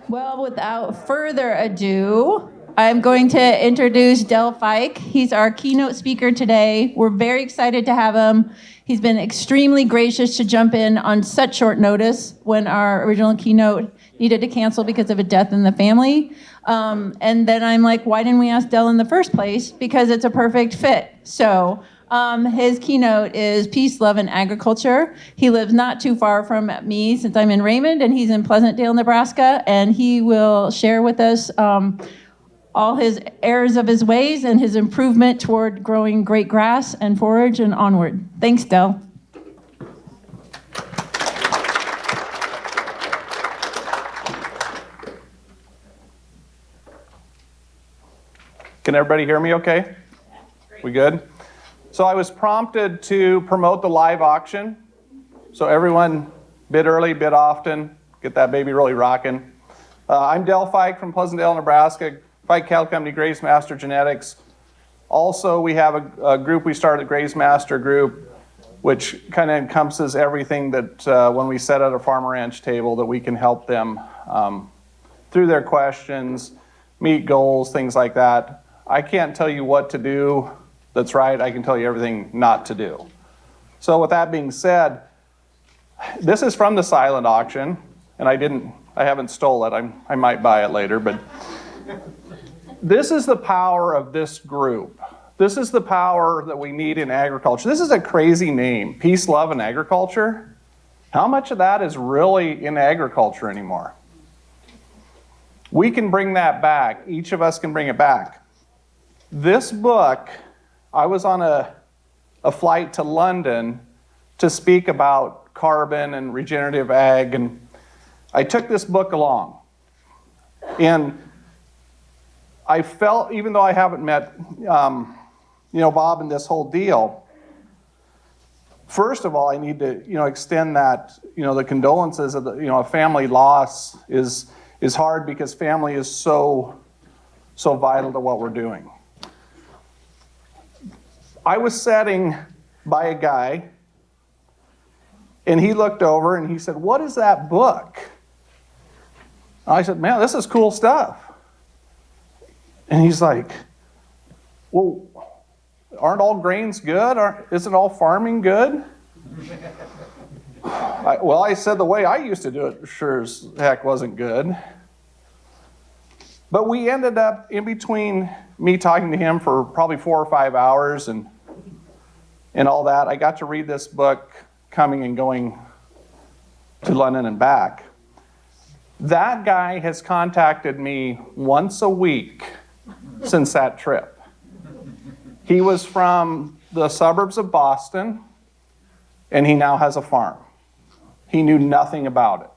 Well, without further ado, I'm going to introduce Del Ficke. He's our keynote speaker today. We're very excited to have him. He's been extremely gracious to jump in on such short notice when our original keynote needed to cancel because of a death in the family. And then I'm like, why didn't we ask Del in the first place? Because it's a perfect fit. So his keynote is Peace, Love, and Agriculture. He lives not too far from me since I'm in Raymond, and he's in Pleasantdale, Nebraska, and he will share with us all his errors of his ways and his improvement toward growing great grass and forage and onward. Thanks, Del. Can everybody hear me okay? We good? So I was prompted to promote the live auction. So everyone bid early, bid often, get that baby really rocking. I'm Del Ficke from Pleasantdale, Nebraska. Ficke Cattle Company, Graze Master Genetics. Also, we have a group we started, the Graze Master Group, which kind of encompasses everything that when we set at a farm ranch table that we can help them through their questions, meet goals, things like that. I can't tell you what to do that's right. I can tell you everything not to do. So with that being said, this is from the silent auction, and I haven't stole it. I might buy it later, but this is the power of this group. This is the power that we need in agriculture. This is a crazy name, Peace, Love, and Agriculture. How much of that is really in agriculture anymore? We can bring that back. Each of us can bring it back. This book, I was on a flight to London to speak about carbon and regenerative ag, and I took this book along. And I felt, even though I haven't met Bob and this whole deal, first of all, I need to extend that, the condolences of a family loss is hard because family is so vital to what we're doing. I was sitting by a guy, and he looked over and he said, "What is that book?" I said, "Man, this is cool stuff." And he's like, "Well, aren't all grains good? Isn't all farming good?" I said, the way I used to do it sure as heck wasn't good. But we ended up, in between me talking to him for probably 4 or 5 hours and all that, I got to read this book coming and going to London and back. That guy has contacted me once a week since that trip. He was from the suburbs of Boston, and he now has a farm. He knew nothing about it.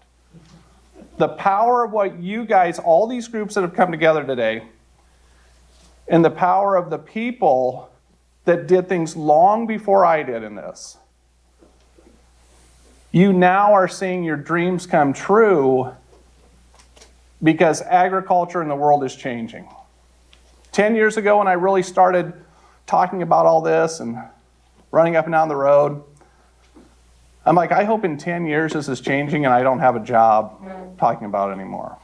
The power of what you guys, all these groups that have come together today, and the power of the people that did things long before I did in this. You now are seeing your dreams come true because agriculture in the world is changing. 10 years ago, when I really started talking about all this and running up and down the road, I'm like, I hope in 10 years this is changing and I don't have a job talking about it anymore.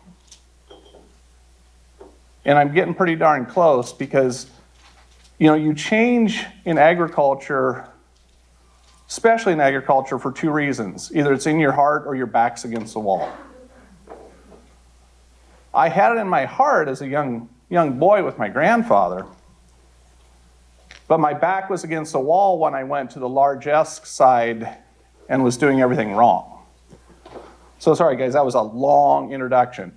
And I'm getting pretty darn close because, you change in agriculture, especially in agriculture, for 2 reasons. Either it's in your heart or your back's against the wall. I had it in my heart as a young boy with my grandfather, but my back was against the wall when I went to the largesse side and was doing everything wrong. So sorry guys, that was a long introduction.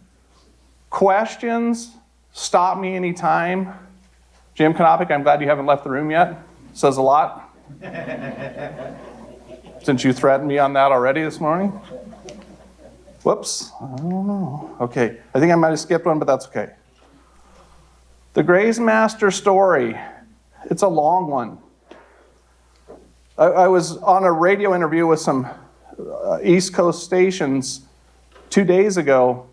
Questions, stop me anytime. Jim Konopik, I'm glad you haven't left the room yet. Says a lot. Since you threatened me on that already this morning. Whoops, I don't know. Okay, I think I might have skipped one, but that's okay. The Graze Master story, it's a long one. I was on a radio interview with some East Coast stations 2 days ago,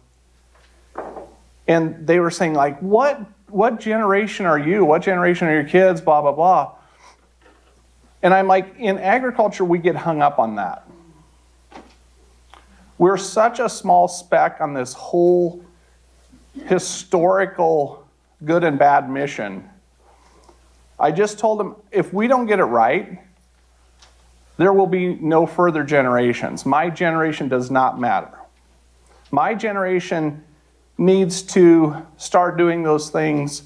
and they were saying, like, what generation are you? What generation are your kids? Blah, blah, blah. And I'm like, in agriculture, we get hung up on that. We're such a small speck on this whole historical good and bad mission. I just told him, if we don't get it right, there will be no further generations. My generation does not matter. My generation needs to start doing those things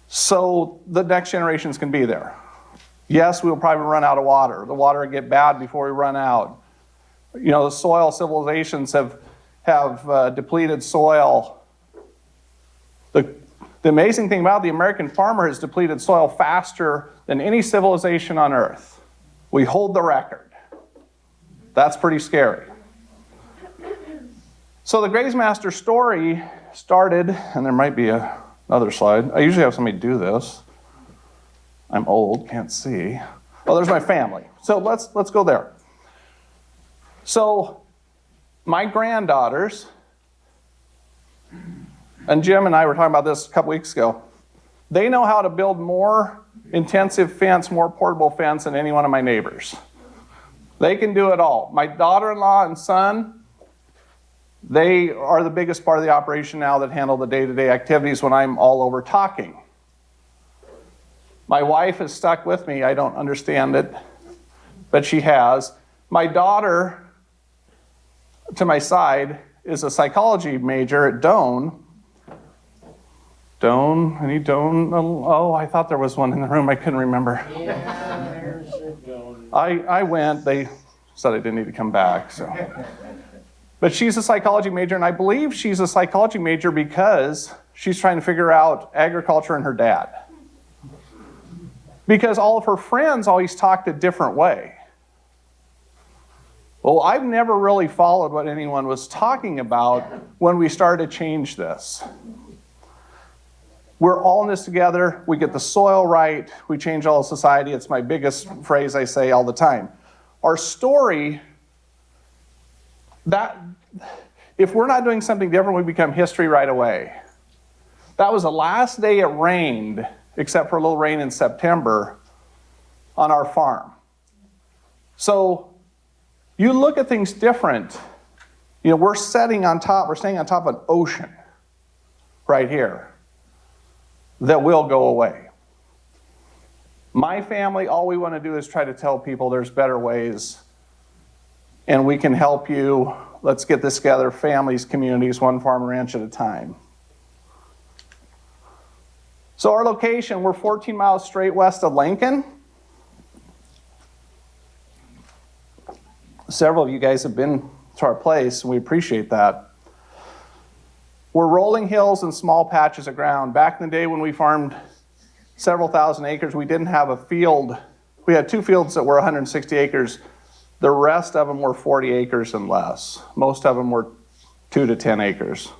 so the next generations can be there. Yes, we'll probably run out of water. The water will get bad before we run out. You know, the soil civilizations have depleted soil. The amazing thing about the American farmer has depleted soil faster than any civilization on earth. We hold the record. That's pretty scary. So the Grazemaster story started, and there might be another slide. I usually have somebody do this. I'm old, can't see. Oh, there's my family. So let's go there. So my granddaughters, and Jim and I were talking about this a couple weeks ago, they know how to build more intensive fence, more portable fence than any one of my neighbors. They can do it all. My daughter-in-law and son, they are the biggest part of the operation now that handle the day-to-day activities when I'm all over talking. My wife is stuck with me. I don't understand it, but she has. My daughter, to my side, is a psychology major at Doane. Doane? Any Doane? Oh, I thought there was one in the room. I couldn't remember. Yeah, there's a Doane. I went. They said I didn't need to come back. So, but she's a psychology major, and I believe she's a psychology major because she's trying to figure out agriculture and her dad. Because all of her friends always talked a different way. Well, I've never really followed what anyone was talking about when we started to change this. We're all in this together. We get the soil right. We change all of society. It's my biggest phrase I say all the time. Our story, that if we're not doing something different, we become history right away. That was the last day it rained, except for a little rain in September, on our farm. So you look at things different. You know, we're staying on top of an ocean right here that will go away. My family, all we want to do is try to tell people there's better ways, and we can help you. Let's get this together, families, communities, one farm ranch at a time. So our location, we're 14 miles straight west of Lincoln. Several of you guys have been to our place, and we appreciate that. We're rolling hills and small patches of ground. Back in the day when we farmed several thousand acres, we didn't have a field. We had 2 fields that were 160 acres. The rest of them were 40 acres and less. Most of them were 2 to 10 acres.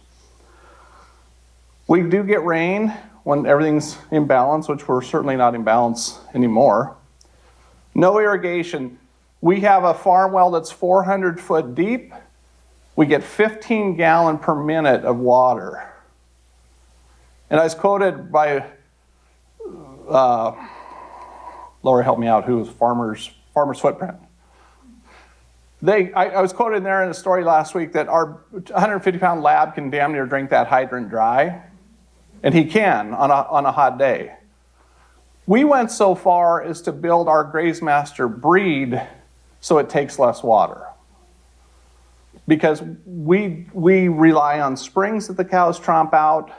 We do get rain when everything's in balance, which we're certainly not in balance anymore. No irrigation. We have a farm well that's 400 foot deep. We get 15 gallon per minute of water. And I was quoted by, Laura help me out, who was Farmer's Footprint. I was quoted there in a story last week that our 150-pound lab can damn near drink that hydrant dry. And he can on a hot day. We went so far as to build our Grazemaster breed so it takes less water. Because we rely on springs that the cows tromp out,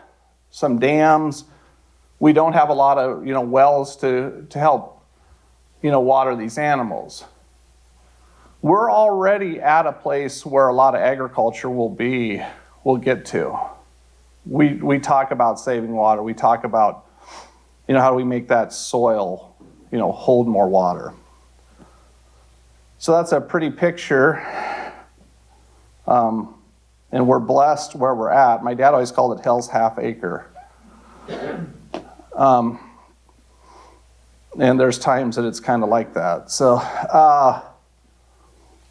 some dams. We don't have a lot of wells to help water these animals. We're already at a place where a lot of agriculture will get to. We talk about saving water. We talk about, how do we make that soil, hold more water. So that's a pretty picture. And we're blessed where we're at. My dad always called it hell's half acre. And there's times that it's kind of like that. So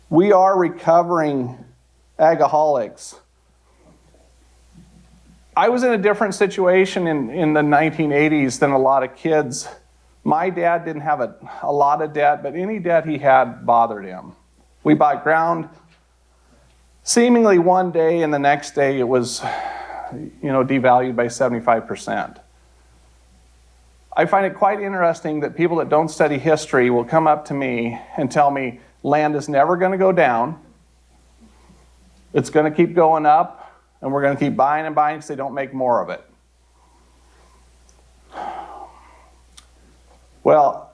we are recovering agaholics. I was in a different situation in the 1980s than a lot of kids. My dad didn't have a lot of debt, but any debt he had bothered him. We bought ground seemingly one day, and the next day it was devalued by 75%. I find it quite interesting that people that don't study history will come up to me and tell me land is never going to go down. It's going to keep going up, and we're going to keep buying and buying because they don't make more of it. Well,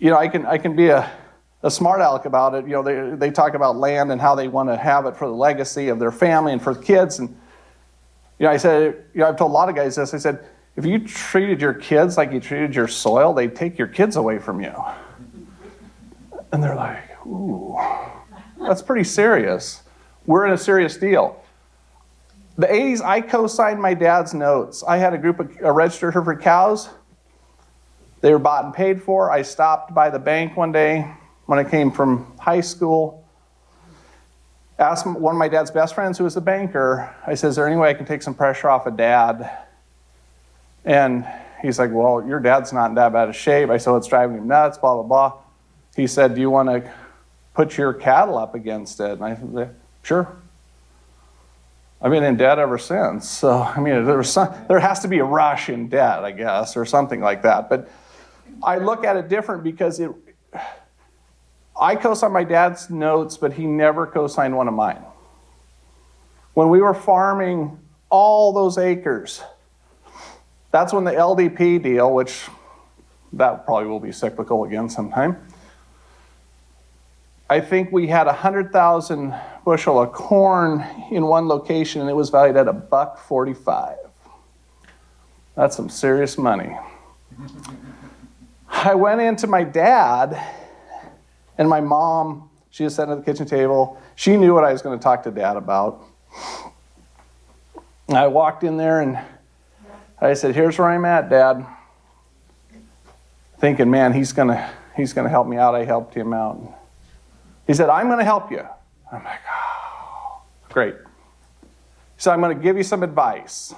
I can be a smart aleck about it. They talk about land and how they want to have it for the legacy of their family and for the kids. And I said, I've told a lot of guys this. I said, if you treated your kids like you treated your soil, they'd take your kids away from you. And they're like, ooh, that's pretty serious. We're in a serious deal. The 80s, I co-signed my dad's notes. I had a group of registered Hereford cows. They were bought and paid for. I stopped by the bank one day when I came from high school. Asked one of my dad's best friends, who was a banker, I said, is there any way I can take some pressure off of Dad? And he's like, well, your dad's not in that bad a shape. I said, it's driving him nuts, blah, blah, blah. He said, do you want to put your cattle up against it? And I said, sure. I've been in debt ever since. So, there has to be a rush in debt, I guess, or something like that. But I look at it different because I co-signed my dad's notes, but he never co-signed one of mine. When we were farming all those acres, that's when the LDP deal, which that probably will be cyclical again sometime. I think we had 100,000 bushel of corn in one location, and it was valued at $1.45. That's some serious money. I went into my dad, and my mom, she was sitting at the kitchen table. She knew what I was going to talk to Dad about. I walked in there, and I said, here's where I'm at, Dad. Thinking, man, he's gonna help me out. I helped him out. He said, I'm going to help you. I'm like, oh, great. He said, I'm going to give you some advice.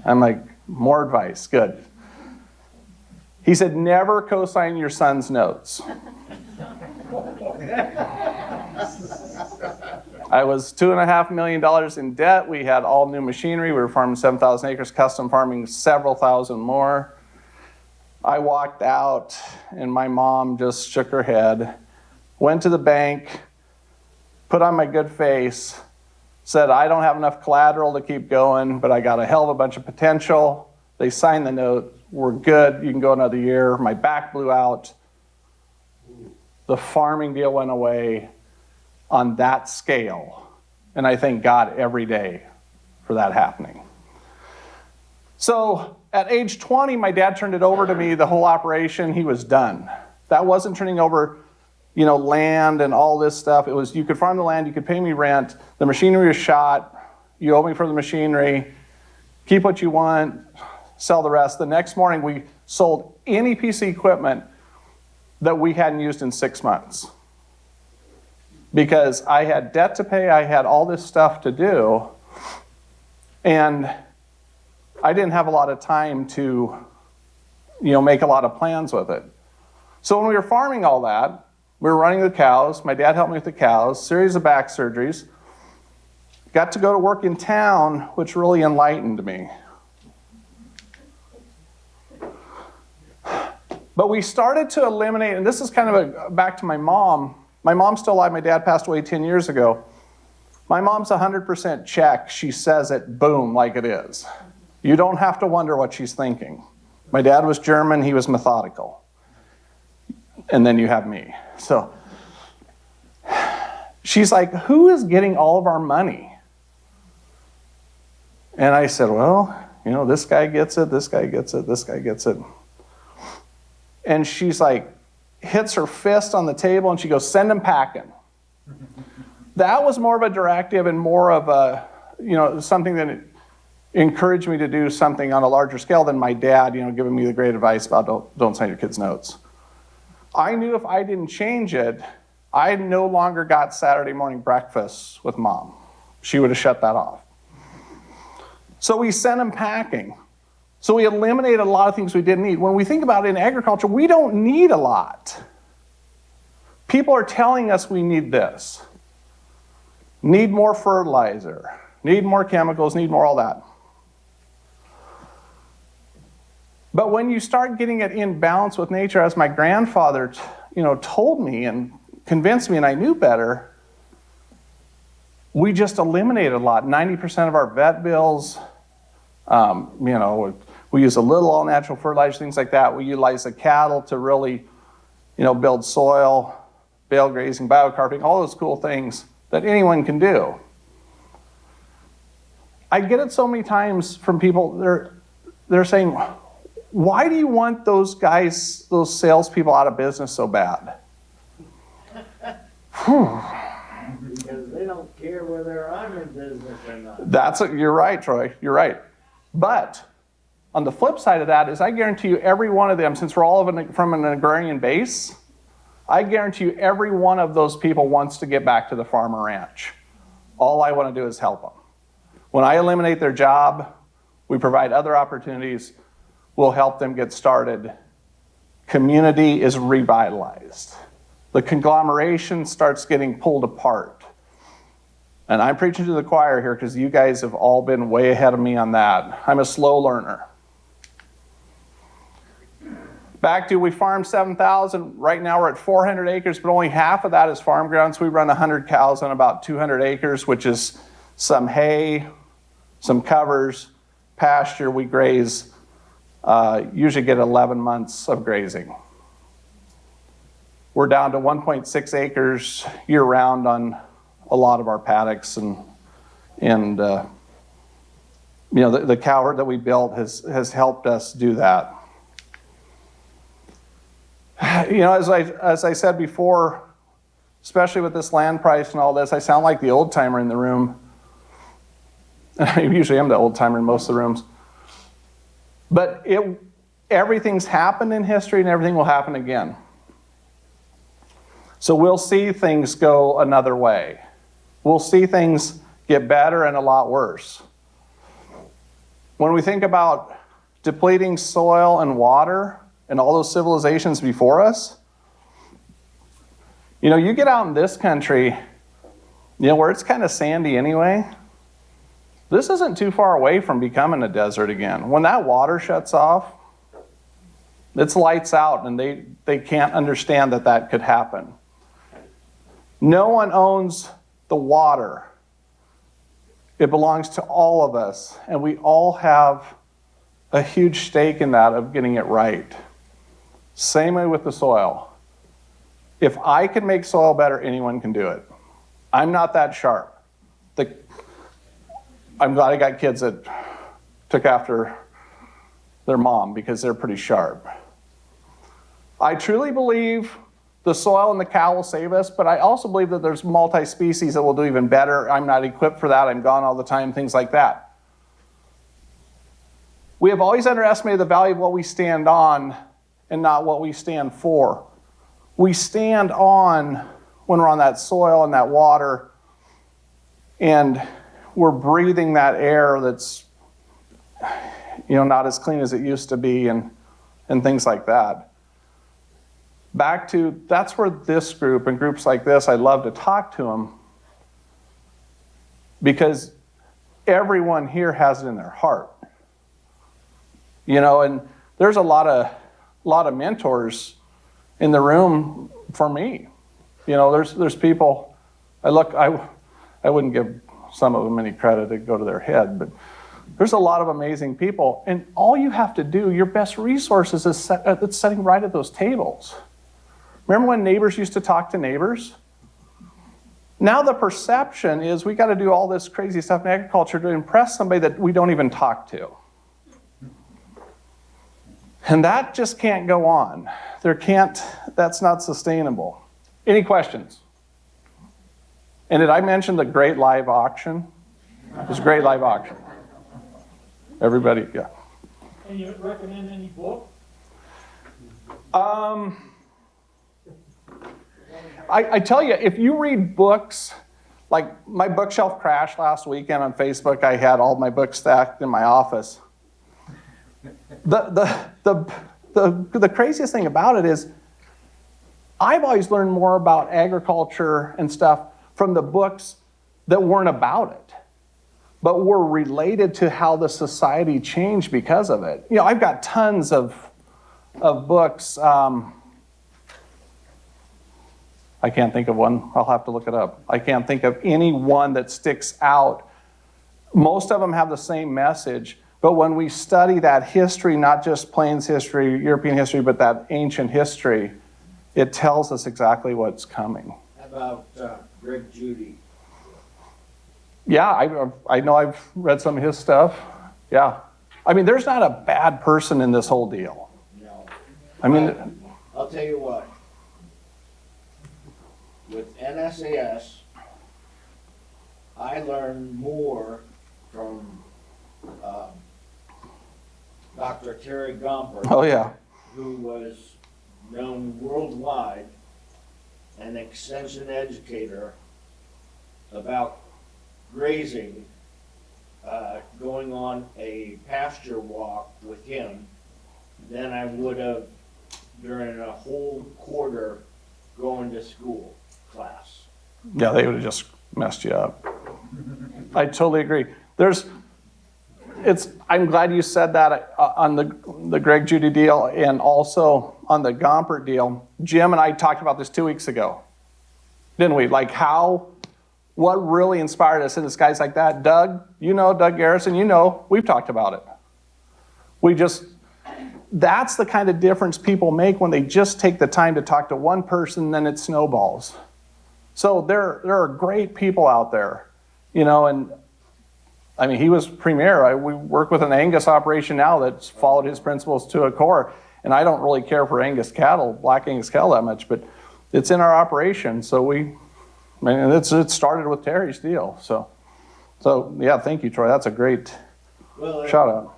I'm like, more advice, good. He said, never co-sign your son's notes. I was $2.5 million in debt. We had all new machinery. We were farming 7,000 acres, custom farming several thousand more. I walked out, and my mom just shook her head, went to the bank, put on my good face, said, I don't have enough collateral to keep going, but I got a hell of a bunch of potential. They signed the note. We're good. You can go another year. My back blew out. The farming deal went away on that scale. And I thank God every day for that happening. So at age 20, my dad turned it over to me, the whole operation. He was done. That wasn't turning over, land and all this stuff. It was, you could farm the land, you could pay me rent, the machinery was shot, you owe me for the machinery, keep what you want, sell the rest. The next morning, we sold any piece of equipment that we hadn't used in 6 months. Because I had debt to pay, I had all this stuff to do, and I didn't have a lot of time to, make a lot of plans with it. So when we were farming all that, we were running the cows. My dad helped me with the cows, series of back surgeries. Got to go to work in town, which really enlightened me. But we started to eliminate, and this is kind of back to my mom. My mom's still alive. My dad passed away 10 years ago. My mom's 100% check. She says it, boom, like it is. You don't have to wonder what she's thinking. My dad was German. He was methodical. And then you have me. So she's like, who is getting all of our money? And I said, well, this guy gets it, this guy gets it, this guy gets it. And she's like, hits her fist on the table and she goes, send him packing. That was more of a directive and more of a, something that encouraged me to do something on a larger scale than my dad, giving me the great advice about don't sign your kids' notes. I knew if I didn't change it, I no longer got Saturday morning breakfast with Mom. She would have shut that off. So we sent him packing. So we eliminated a lot of things we didn't need. When we think about it in agriculture, we don't need a lot. People are telling us we need this. need more fertilizer, need more chemicals, need more all that. But when you start getting it in balance with nature, as my grandfather, told me and convinced me, and I knew better, we just eliminated a lot. 90% of our vet bills, we use a little all-natural fertilizer, things like that. We utilize the cattle to really, build soil, bale grazing, biocarpeting, all those cool things that anyone can do. I get it so many times from people, they're saying, why do you want those guys, those salespeople out of business so bad? Because they don't care whether I'm in business or not. You're right, Troy, you're right. But on the flip side of that is I guarantee you every one of them, since we're all from an agrarian base, I guarantee you every one of those people wants to get back to the farm or ranch. All I want to do is help them. When I eliminate their job, we provide other opportunities. We'll help them get started. Community is revitalized. The conglomeration starts getting pulled apart. And I'm preaching to the choir here because you guys have all been way ahead of me on that. I'm a slow learner. Back to, we farmed 7,000. Right now we're at 400 acres, but only half of that is farm ground. So we run 100 cows on about 200 acres, which is some hay, some covers, pasture. We graze. Usually get 11 months of grazing. We're down to 1.6 acres year-round on a lot of our paddocks, and the cow herd that we built has helped us do that. As I said before, especially with this land price and all this, I sound like the old timer in the room. I usually am the old timer in most of the rooms. But everything's happened in history, and everything will happen again. So we'll see things go another way. We'll see things get better and a lot worse. When we think about depleting soil and water and all those civilizations before us, you get out in this country, where it's kind of sandy anyway, this isn't too far away from becoming a desert again. When that water shuts off, it's lights out, and they can't understand that could happen. No one owns the water. It belongs to all of us, and we all have a huge stake in that of getting it right. Same way with the soil. If I can make soil better, anyone can do it. I'm not that sharp. I'm glad I got kids that took after their mom because they're pretty sharp. I truly believe the soil and the cow will save us, but I also believe that there's multi-species that will do even better. I'm not equipped for that. I'm gone all the time, things like that. We have always underestimated the value of what we stand on and not what we stand for. We stand on when we're on that soil and that water, and we're breathing that air that's not as clean as it used to be, and things like that. Back to, that's where this group and groups like this, I love to talk to them, because everyone here has it in their heart. And there's a lot of mentors in the room for me. There's people, I wouldn't give some of them any credit to go to their head, but there's a lot of amazing people, and all you have to do, your best resources is sitting right at those tables. Remember when neighbors used to talk to neighbors? Now the perception is we got to do all this crazy stuff in agriculture to impress somebody that we don't even talk to. And that just can't go on. That's not sustainable. Any questions? And did I mention the great live auction? It was a great live auction. Everybody, yeah. Can you recommend any book? I tell you, if you read books, like my bookshelf crashed last weekend on Facebook. I had all my books stacked in my office. The craziest thing about it is I've always learned more about agriculture and stuff from the books that weren't about it, but were related to how the society changed because of it. You know, I've got tons of books. I can't think of one. I'll have to look it up. I can't think of any one that sticks out. Most of them have the same message, but when we study that history, not just Plains history, European history, but that ancient history, it tells us exactly what's coming. How about Greg Judy? Yeah, I know I've read some of his stuff. Yeah. I mean, there's not a bad person in this whole deal. No. I mean, I'll tell you what. With NSAS, I learned more from Dr. Terry Gomper, oh yeah. who was known worldwide, an extension educator, about grazing, going on a pasture walk with him, than I would have during a whole quarter going to school class. Yeah, they would have just messed you up. I totally agree. I'm glad you said that on the Greg Judy deal and also on the Gompert deal. Jim and I talked about this 2 weeks ago, didn't we? Like what really inspired us, and it's guys like that. Doug Garrison, we've talked about it. That's the kind of difference people make when they just take the time to talk to one person, then it snowballs. So there are great people out there, and I mean, he was premier. We work with an Angus operation now that's followed his principles to a core, and I don't really care for Angus cattle, black Angus cattle that much, but it's in our operation. So it started with Terry's deal. So yeah, thank you, Troy. That's a great shout out.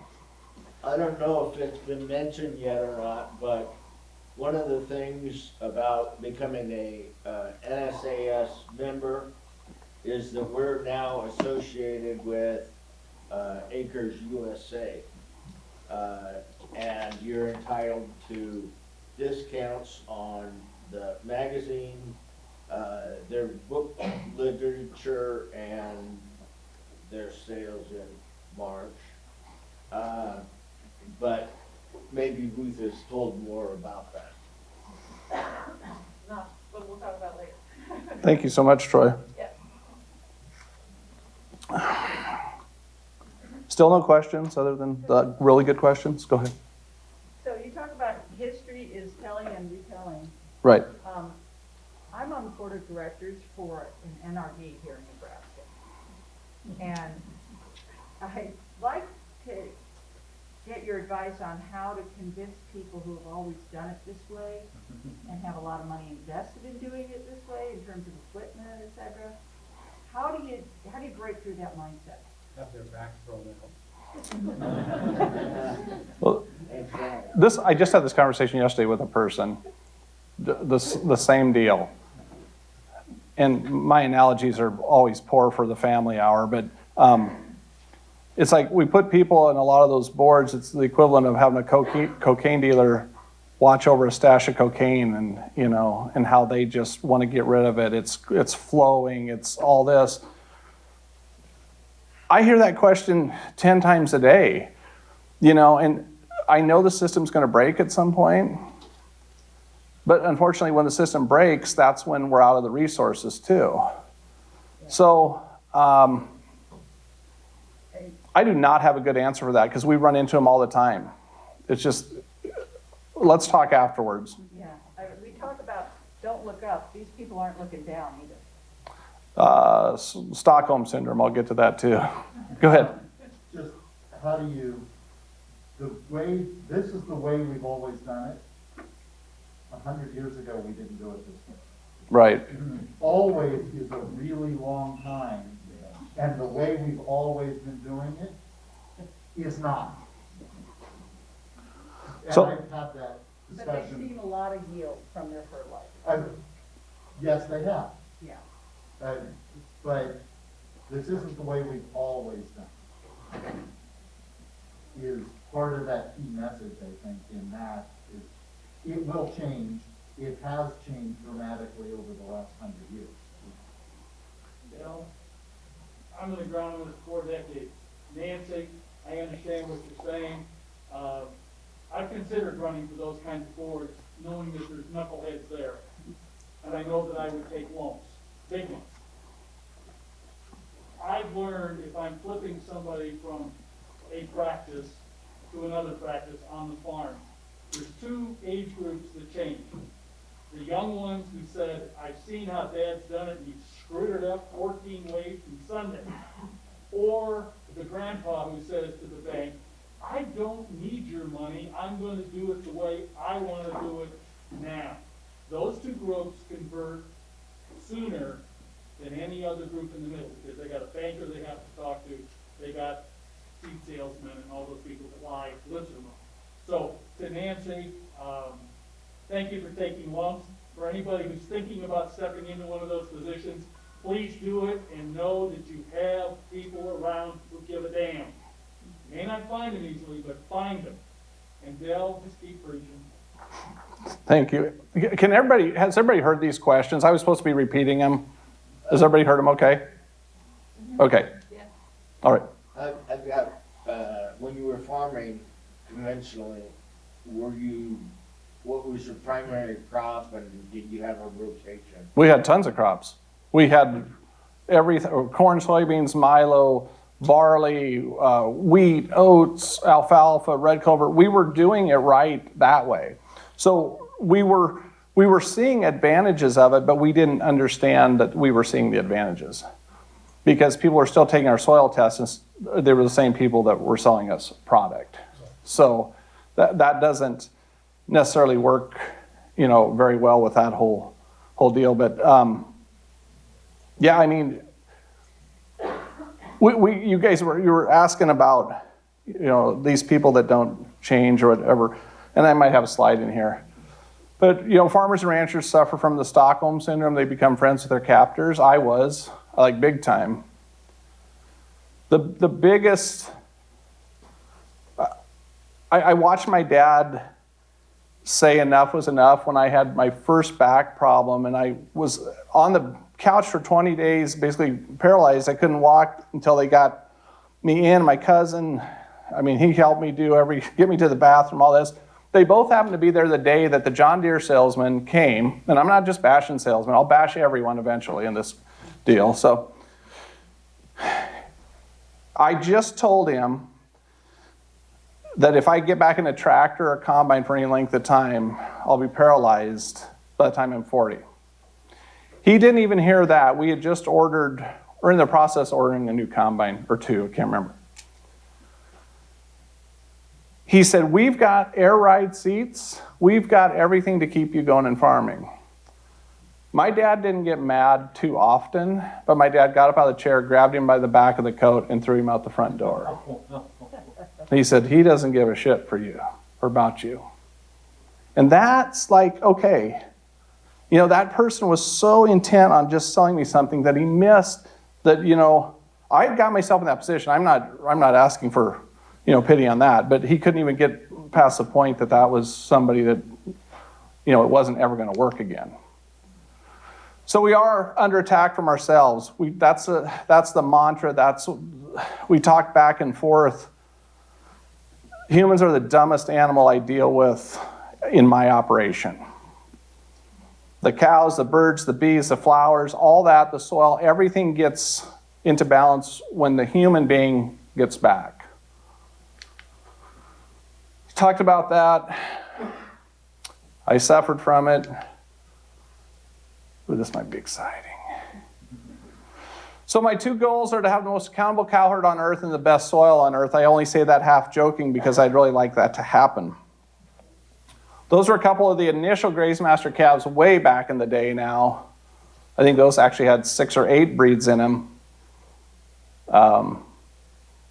I don't know if it's been mentioned yet or not, but one of the things about becoming a NSAS member is that we're now associated with Acres USA. And you're entitled to discounts on the magazine, their book literature, and their sales in March. But maybe Ruth has told more about that. No, but we'll talk about it later. Thank you so much, Troy. Yeah. Still no questions other than the really good questions? Go ahead. So you talk about history is telling and retelling. Right. I'm on the board of directors for an NRD here in Nebraska. And I'd like to get your advice on how to convince people who have always done it this way and have a lot of money invested in doing it this way in terms of equipment, et cetera. How do you break through that mindset? Have their backs thrown out. Well, I just had this conversation yesterday with a person, the same deal. And my analogies are always poor for the family hour, but it's like we put people in a lot of those boards. It's the equivalent of having a cocaine dealer watch over a stash of cocaine, and how they just want to get rid of it. It's flowing. It's all this. I hear that question 10 times a day, and I know the system's going to break at some point. But unfortunately, when the system breaks, that's when we're out of the resources too. So I do not have a good answer for that because we run into them all the time. It's just, let's talk afterwards. Yeah, we talk about don't look up. These people aren't looking down either. Stockholm syndrome, I'll get to that too. Go ahead. Just how do you, this is the way we've always done it. 100 years ago, we didn't do it this way. Right. Always is a really long time, and the way we've always been doing it is not. And So- I've had that But they've discussion. seen a lot of yield from their fertilizer. Yes, they have. Yeah. But this isn't the way we've always done it. Is part of that key message, I think, in that is it will change. It has changed dramatically over the last 100 years. Bill, I'm in the ground with for 4 decades. Nancy, I understand what you're saying. I've considered running for those kinds of boards, knowing that there's knuckleheads there. And I know that I would take lumps, big ones. I've learned if I'm flipping somebody from a practice to another practice on the farm, there's 2 age groups that change. The young ones who said, I've seen how Dad's done it, and he's screwed it up 14 ways from Sunday. Or the grandpa who says to the bank, I don't need your money, I'm going to do it the way I want to do it now. Those 2 groups convert sooner than any other group in the middle, because they got a banker they have to talk to, they got seed salesmen and all those people that lie, listen to them. So, to Nancy, thank you for taking lumps. For anybody who's thinking about stepping into one of those positions, please do it and know that you have people around who give a damn. You may not find them easily, but find them. And Dell, just keep preaching. Thank you. Has everybody heard these questions? I was supposed to be repeating them. Has everybody heard them okay? Okay. All right. I've got, when you were farming conventionally, what was your primary crop, and did you have a rotation? We had tons of crops. We had everything: corn, soybeans, milo, barley, wheat, oats, alfalfa, red clover. We were doing it right that way. So we were seeing advantages of it, but we didn't understand that we were seeing the advantages, because people were still taking our soil tests, and they were the same people that were selling us product. So that doesn't necessarily work, very well with that whole deal. But yeah, I mean, you guys were asking about, these people that don't change or whatever, and I might have a slide in here. But, farmers and ranchers suffer from the Stockholm syndrome. They become friends with their captors. I was, like, big time. The biggest, I watched my dad say enough was enough when I had my first back problem, and I was on the couch for 20 days, basically paralyzed. I couldn't walk until they got me in. My cousin, he helped me get me to the bathroom, all this. They both happened to be there the day that the John Deere salesman came, and I'm not just bashing salesmen. I'll bash everyone eventually in this deal. So I just told him that if I get back in a tractor or a combine for any length of time, I'll be paralyzed by the time I'm 40. He didn't even hear that. We had just ordered, or in the process of ordering a new combine, or 2, I can't remember. He said, we've got air ride seats. We've got everything to keep you going in farming. My dad didn't get mad too often, but my dad got up out of the chair, grabbed him by the back of the coat, and threw him out the front door. He said, he doesn't give a shit for you or about you. And that's like, okay. That person was so intent on just selling me something that he missed that, I got myself in that position. I'm not asking for, pity on that, but he couldn't even get past the point that was somebody that, it wasn't ever going to work again. So we are under attack from ourselves. That's the mantra. We talk back and forth. Humans are the dumbest animal I deal with in my operation. The cows, the birds, the bees, the flowers, all that, the soil, everything gets into balance when the human being gets back. Talked about that. I suffered from it. Ooh, this might be exciting. So my 2 goals are to have the most accountable cow herd on earth and the best soil on earth. I only say that half joking because I'd really like that to happen. Those were a couple of the initial Grazemaster calves way back in the day now. I think those actually had 6 or 8 breeds in them.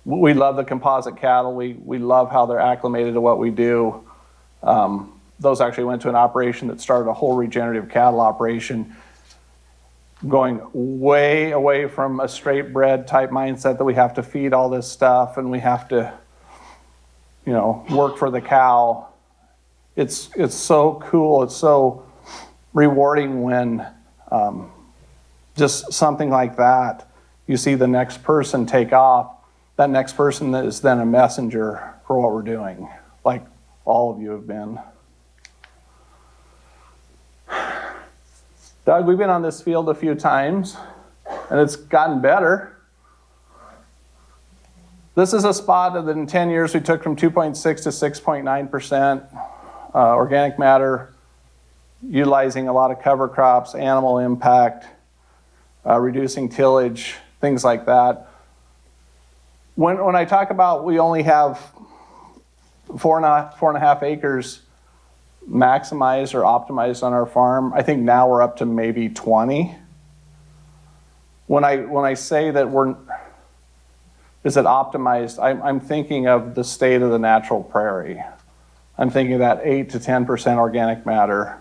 We love the composite cattle. We love how they're acclimated to what we do. Those actually went to an operation that started a whole regenerative cattle operation, going way away from a straight bred type mindset that we have to feed all this stuff and we have to, work for the cow. It's so cool. It's so rewarding when just something like that you see the next person take off, that next person is then a messenger for what we're doing, like all of you have been. Doug, we've been on this field a few times, and it's gotten better. This is a spot that in 10 years we took from 2.6 to 6.9% organic matter, utilizing a lot of cover crops, animal impact, reducing tillage, things like that. When I talk about we only have 4.5 acres maximized or optimized on our farm, I think now we're up to maybe 20. When I say that is it optimized, I'm thinking of the state of the natural prairie. I'm thinking that 8 to 10% organic matter,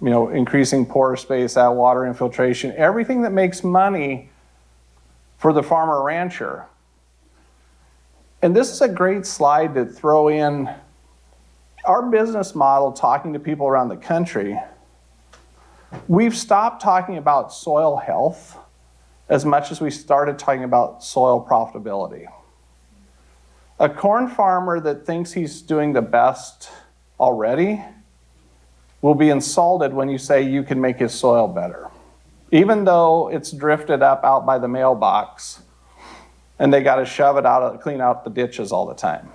increasing pore space, that water infiltration, everything that makes money for the farmer rancher. And this is a great slide to throw in our business model, talking to people around the country. We've stopped talking about soil health as much as we started talking about soil profitability. A corn farmer that thinks he's doing the best already will be insulted when you say you can make his soil better, even though it's drifted up out by the mailbox and they got to shove it out, clean out the ditches all the time.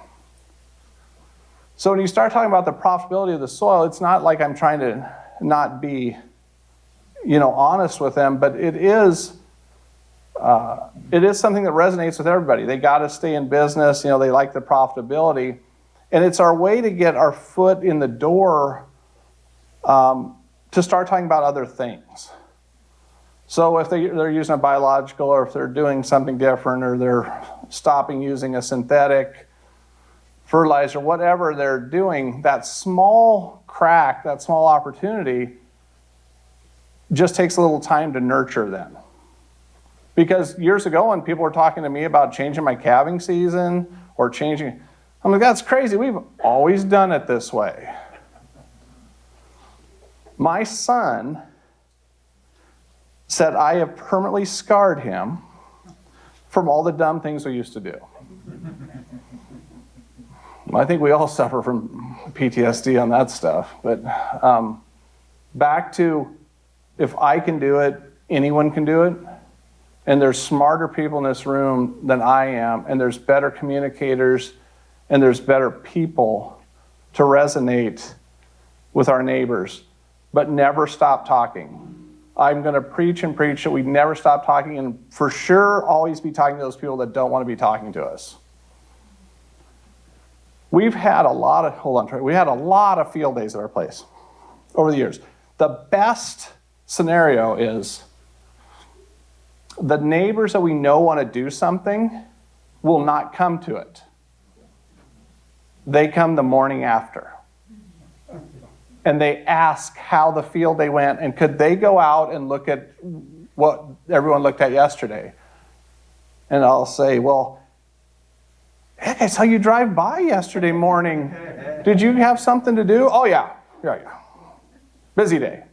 So when you start talking about the profitability of the soil, it's not like I'm trying to not be, honest with them, but it is something that resonates with everybody. They got to stay in business. They like the profitability, and it's our way to get our foot in the door to start talking about other things. So if they're using a biological, or if they're doing something different, or they're stopping using a synthetic fertilizer, whatever they're doing, that small crack, that small opportunity just takes a little time to nurture them. Because years ago when people were talking to me about changing my calving season or changing, I'm like, that's crazy. We've always done it this way. My son said I have permanently scarred him from all the dumb things we used to do. Well, I think we all suffer from PTSD on that stuff. But back to, if I can do it, anyone can do it. And there's smarter people in this room than I am, and there's better communicators, and there's better people to resonate with our neighbors. But never stop talking. I'm going to preach and preach that we never stop talking, and for sure always be talking to those people that don't want to be talking to us. We've had a lot of field days at our place over the years. The best scenario is the neighbors that we know want to do something will not come to it. They come the morning after. And they ask how the field day went, and could they go out and look at what everyone looked at yesterday? And I'll say, well, heck, I saw you drive by yesterday morning. Did you have something to do? Oh, yeah. Busy day.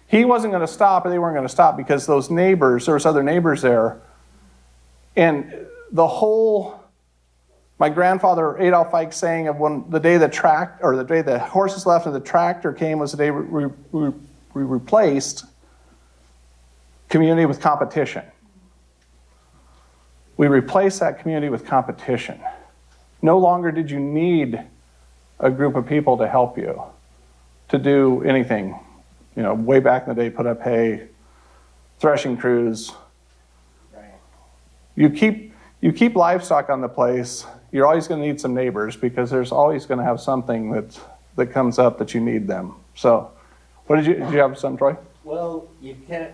He wasn't going to stop, or they weren't going to stop, because those neighbors, there was other neighbors there. And my grandfather, Adolf Ficke, saying of the day the horses left and the tractor came was the day we replaced community with competition. We replaced that community with competition. No longer did you need a group of people to help you to do anything. Way back in the day, put up hay, threshing crews. Right. You keep livestock on the place, you're always going to need some neighbors, because there's always going to have something that comes up that you need them. So, did you have something, Troy? Well, you can't,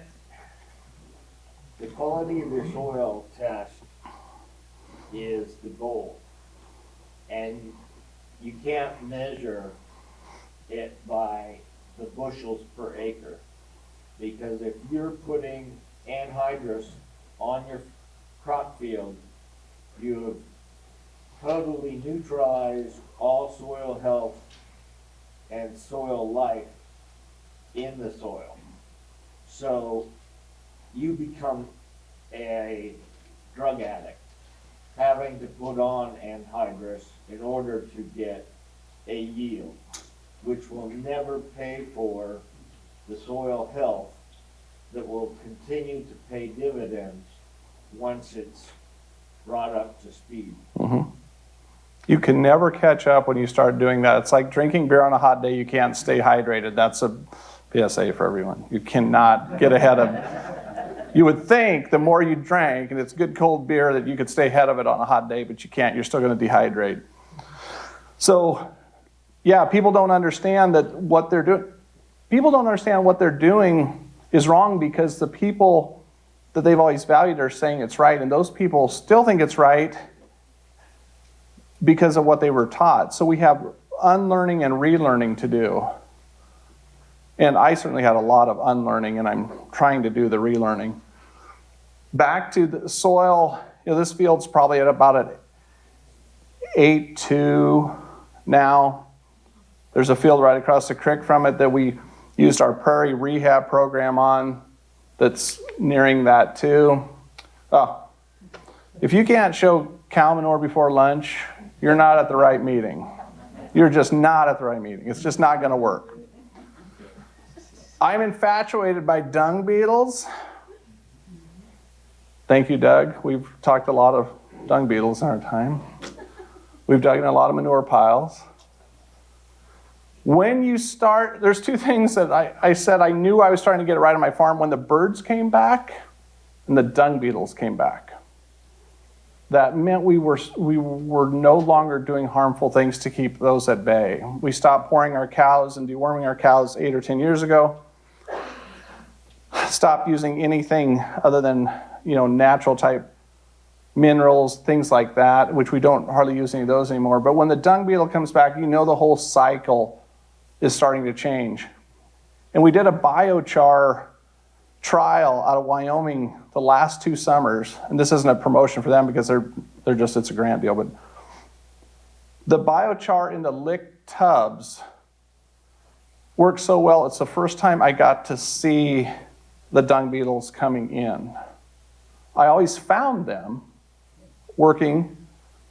the quality of your soil test is the goal. And you can't measure it by the bushels per acre. Because if you're putting anhydrous on your crop field, you have totally neutralized all soil health and soil life in the soil. So you become a drug addict, having to put on anhydrous in order to get a yield, which will never pay for the soil health that will continue to pay dividends once it's brought up to speed. You can never catch up when you start doing that. It's like drinking beer on a hot day. You can't stay hydrated. That's a PSA for everyone. You cannot get ahead of. You would think the more you drank, and it's good cold beer, that you could stay ahead of it on a hot day, but you can't. You're still going to dehydrate. So, yeah, people don't understand that what they're doing. People don't understand what they're doing is wrong because the people that they've always valued are saying it's right, and those people still think it's right because of what they were taught. So we have unlearning and relearning to do. And I certainly had a lot of unlearning, and I'm trying to do the relearning. Back to the soil, this field's probably at about an 8.2 now. There's a field right across the creek from it that we used our prairie rehab program on that's nearing that too. Oh, if you can't show cow manure before lunch, you're not at the right meeting. You're just not at the right meeting. It's just not going to work. I'm infatuated by dung beetles. Thank you, Doug. We've talked a lot of dung beetles in our time. We've dug in a lot of manure piles. When you start, there's two things that I said I knew I was starting to get it right on my farm: when the birds came back and the dung beetles came back. That meant we were no longer doing harmful things to keep those at bay. We stopped pouring our cows and deworming our cows 8 or 10 years ago. Stopped using anything other than natural type minerals, things like that, which we don't hardly use any of those anymore. But when the dung beetle comes back, the whole cycle is starting to change. And we did a biochar trial out of Wyoming the last 2 summers, and this isn't a promotion for them because it's a grant deal, but the biochar in the lick tubs worked so well. It's the first time I got to see the dung beetles coming in. I always found them working,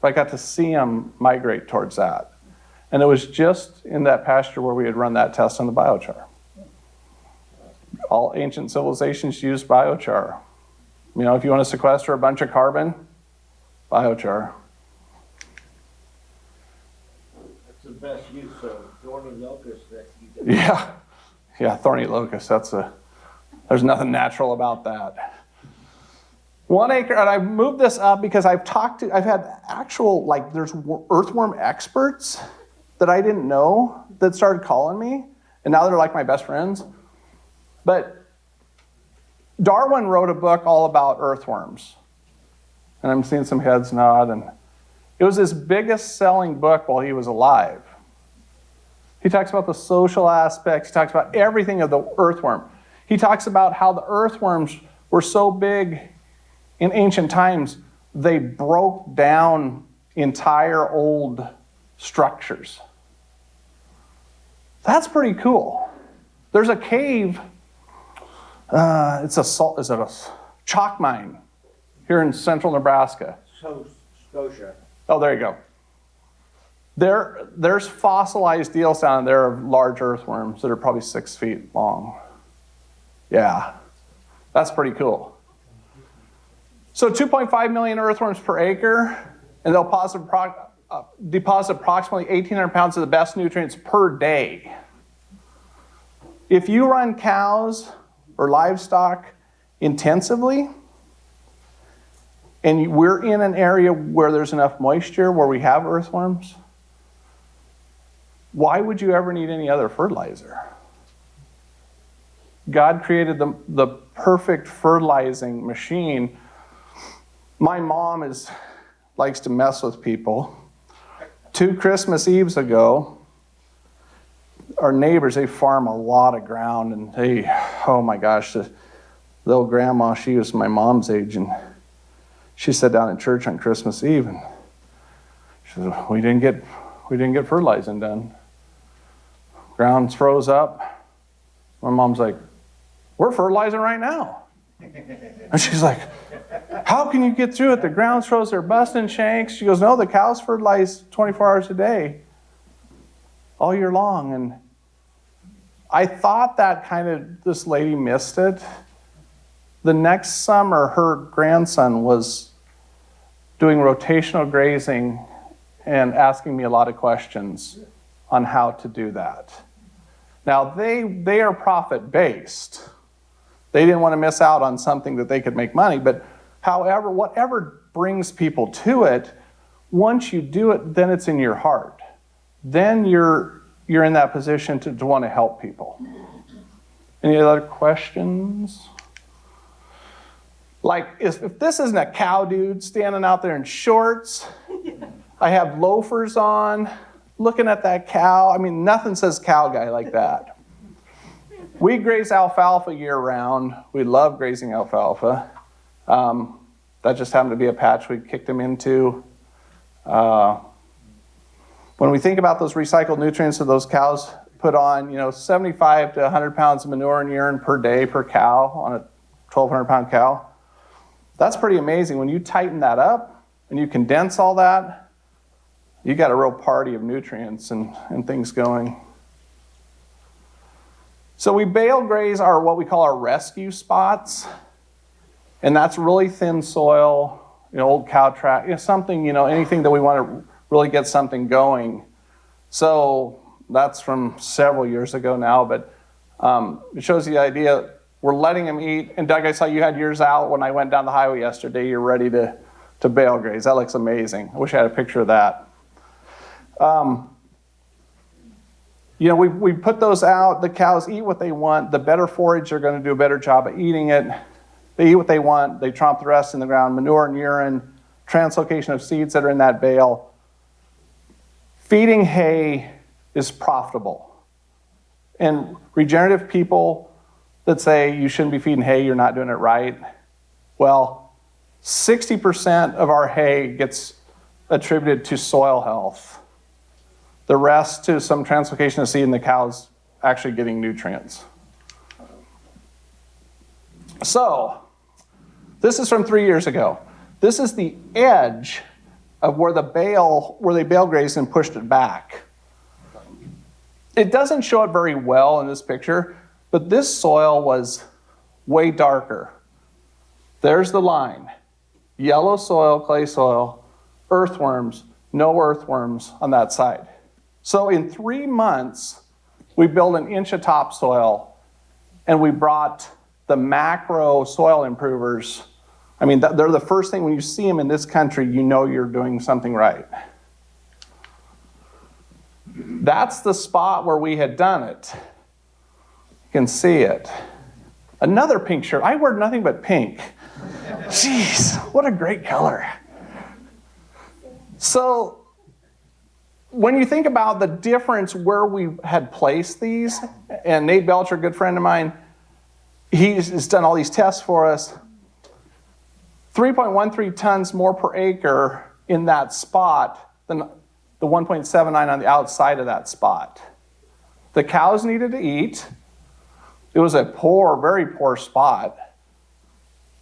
but I got to see them migrate towards that. And it was just in that pasture where we had run that test on the biochar. All ancient civilizations used biochar. If you want to sequester a bunch of carbon, biochar. That's the best use of thorny locust that you can. Yeah, thorny locust. There's nothing natural about that. 1 acre, and I've moved this up because I've had actual, there's earthworm experts that I didn't know that started calling me, and now they're like my best friends. But Darwin wrote a book all about earthworms, and I'm seeing some heads nod, and it was his biggest selling book while he was alive. He talks about the social aspects, he talks about everything of the earthworm. He talks about how the earthworms were so big in ancient times, they broke down entire old structures. That's pretty cool. There's a cave, is it a chalk mine here in central Nebraska? Scotia. Oh, there you go. There's fossilized deals down there of large earthworms that are probably 6 feet long. Yeah, that's pretty cool. So 2.5 million earthworms per acre, and they'll deposit approximately 1,800 pounds of the best nutrients per day. If you run cows or livestock intensively, and we're in an area where there's enough moisture where we have earthworms, why would you ever need any other fertilizer? God created the perfect fertilizing machine. My mom likes to mess with people. 2 Christmas Eves ago, our neighbors, they farm a lot of ground, and oh my gosh, the old grandma, she was my mom's age, and she sat down in church on Christmas Eve, and she said, we didn't get fertilizing done. Ground's froze up. My mom's like, we're fertilizing right now. And she's like, how can you get through it? The ground froze, they're busting shanks. She goes, no, the cows fertilize 24 hours a day, all year long. And I thought that this lady missed it. The next summer, her grandson was doing rotational grazing and asking me a lot of questions on how to do that. Now, they are profit-based. They didn't want to miss out on something that they could make money, but however, whatever brings people to it, once you do it, then it's in your heart. Then you're in that position to want to help people. Any other questions? Like, if this isn't a cow dude standing out there in shorts, I have loafers on, looking at that cow. I mean, nothing says cow guy like that. We graze alfalfa year round. We love grazing alfalfa. That just happened to be a patch we kicked them into. When we think about those recycled nutrients that those cows put on, 75 to 100 pounds of manure and urine per day per cow on a 1,200 pound cow. That's pretty amazing. When you tighten that up and you condense all that, you got a real party of nutrients and things going. So we bale graze what we call our rescue spots. And that's really thin soil, old cow track, something, anything that we want to really get something going. So that's from several years ago now, but it shows the idea. We're letting them eat. And Doug, I saw you had yours out when I went down the highway yesterday. You're ready to bale graze. That looks amazing. I wish I had a picture of that. We put those out. The cows eat what they want. The better forage, they're going to do a better job of eating it. They eat what they want. They tromp the rest in the ground. Manure and urine, translocation of seeds that are in that bale. Feeding hay is profitable. And regenerative people that say you shouldn't be feeding hay, you're not doing it right. Well, 60% of our hay gets attributed to soil health. The rest to some translocation of seed and the cows actually getting nutrients. So, this is from 3 years ago. This is the edge of where they bale grazed and pushed it back. It doesn't show it very well in this picture, but this soil was way darker. There's the line. Yellow soil, clay soil, earthworms, no earthworms on that side. So in 3 months, we built an inch of topsoil, and we brought the macro soil improvers. I mean, they're the first thing when you see them in this country, you know you're doing something right. That's the spot where we had done it. You can see it. Another pink shirt. I wear nothing but pink. Jeez, what a great color. So when you think about the difference where we had placed these, and Nate Belcher, a good friend of mine, he's done all these tests for us. 3.13 tons more per acre in that spot than the 1.79 on the outside of that spot. The cows needed to eat. It was a poor, very poor spot.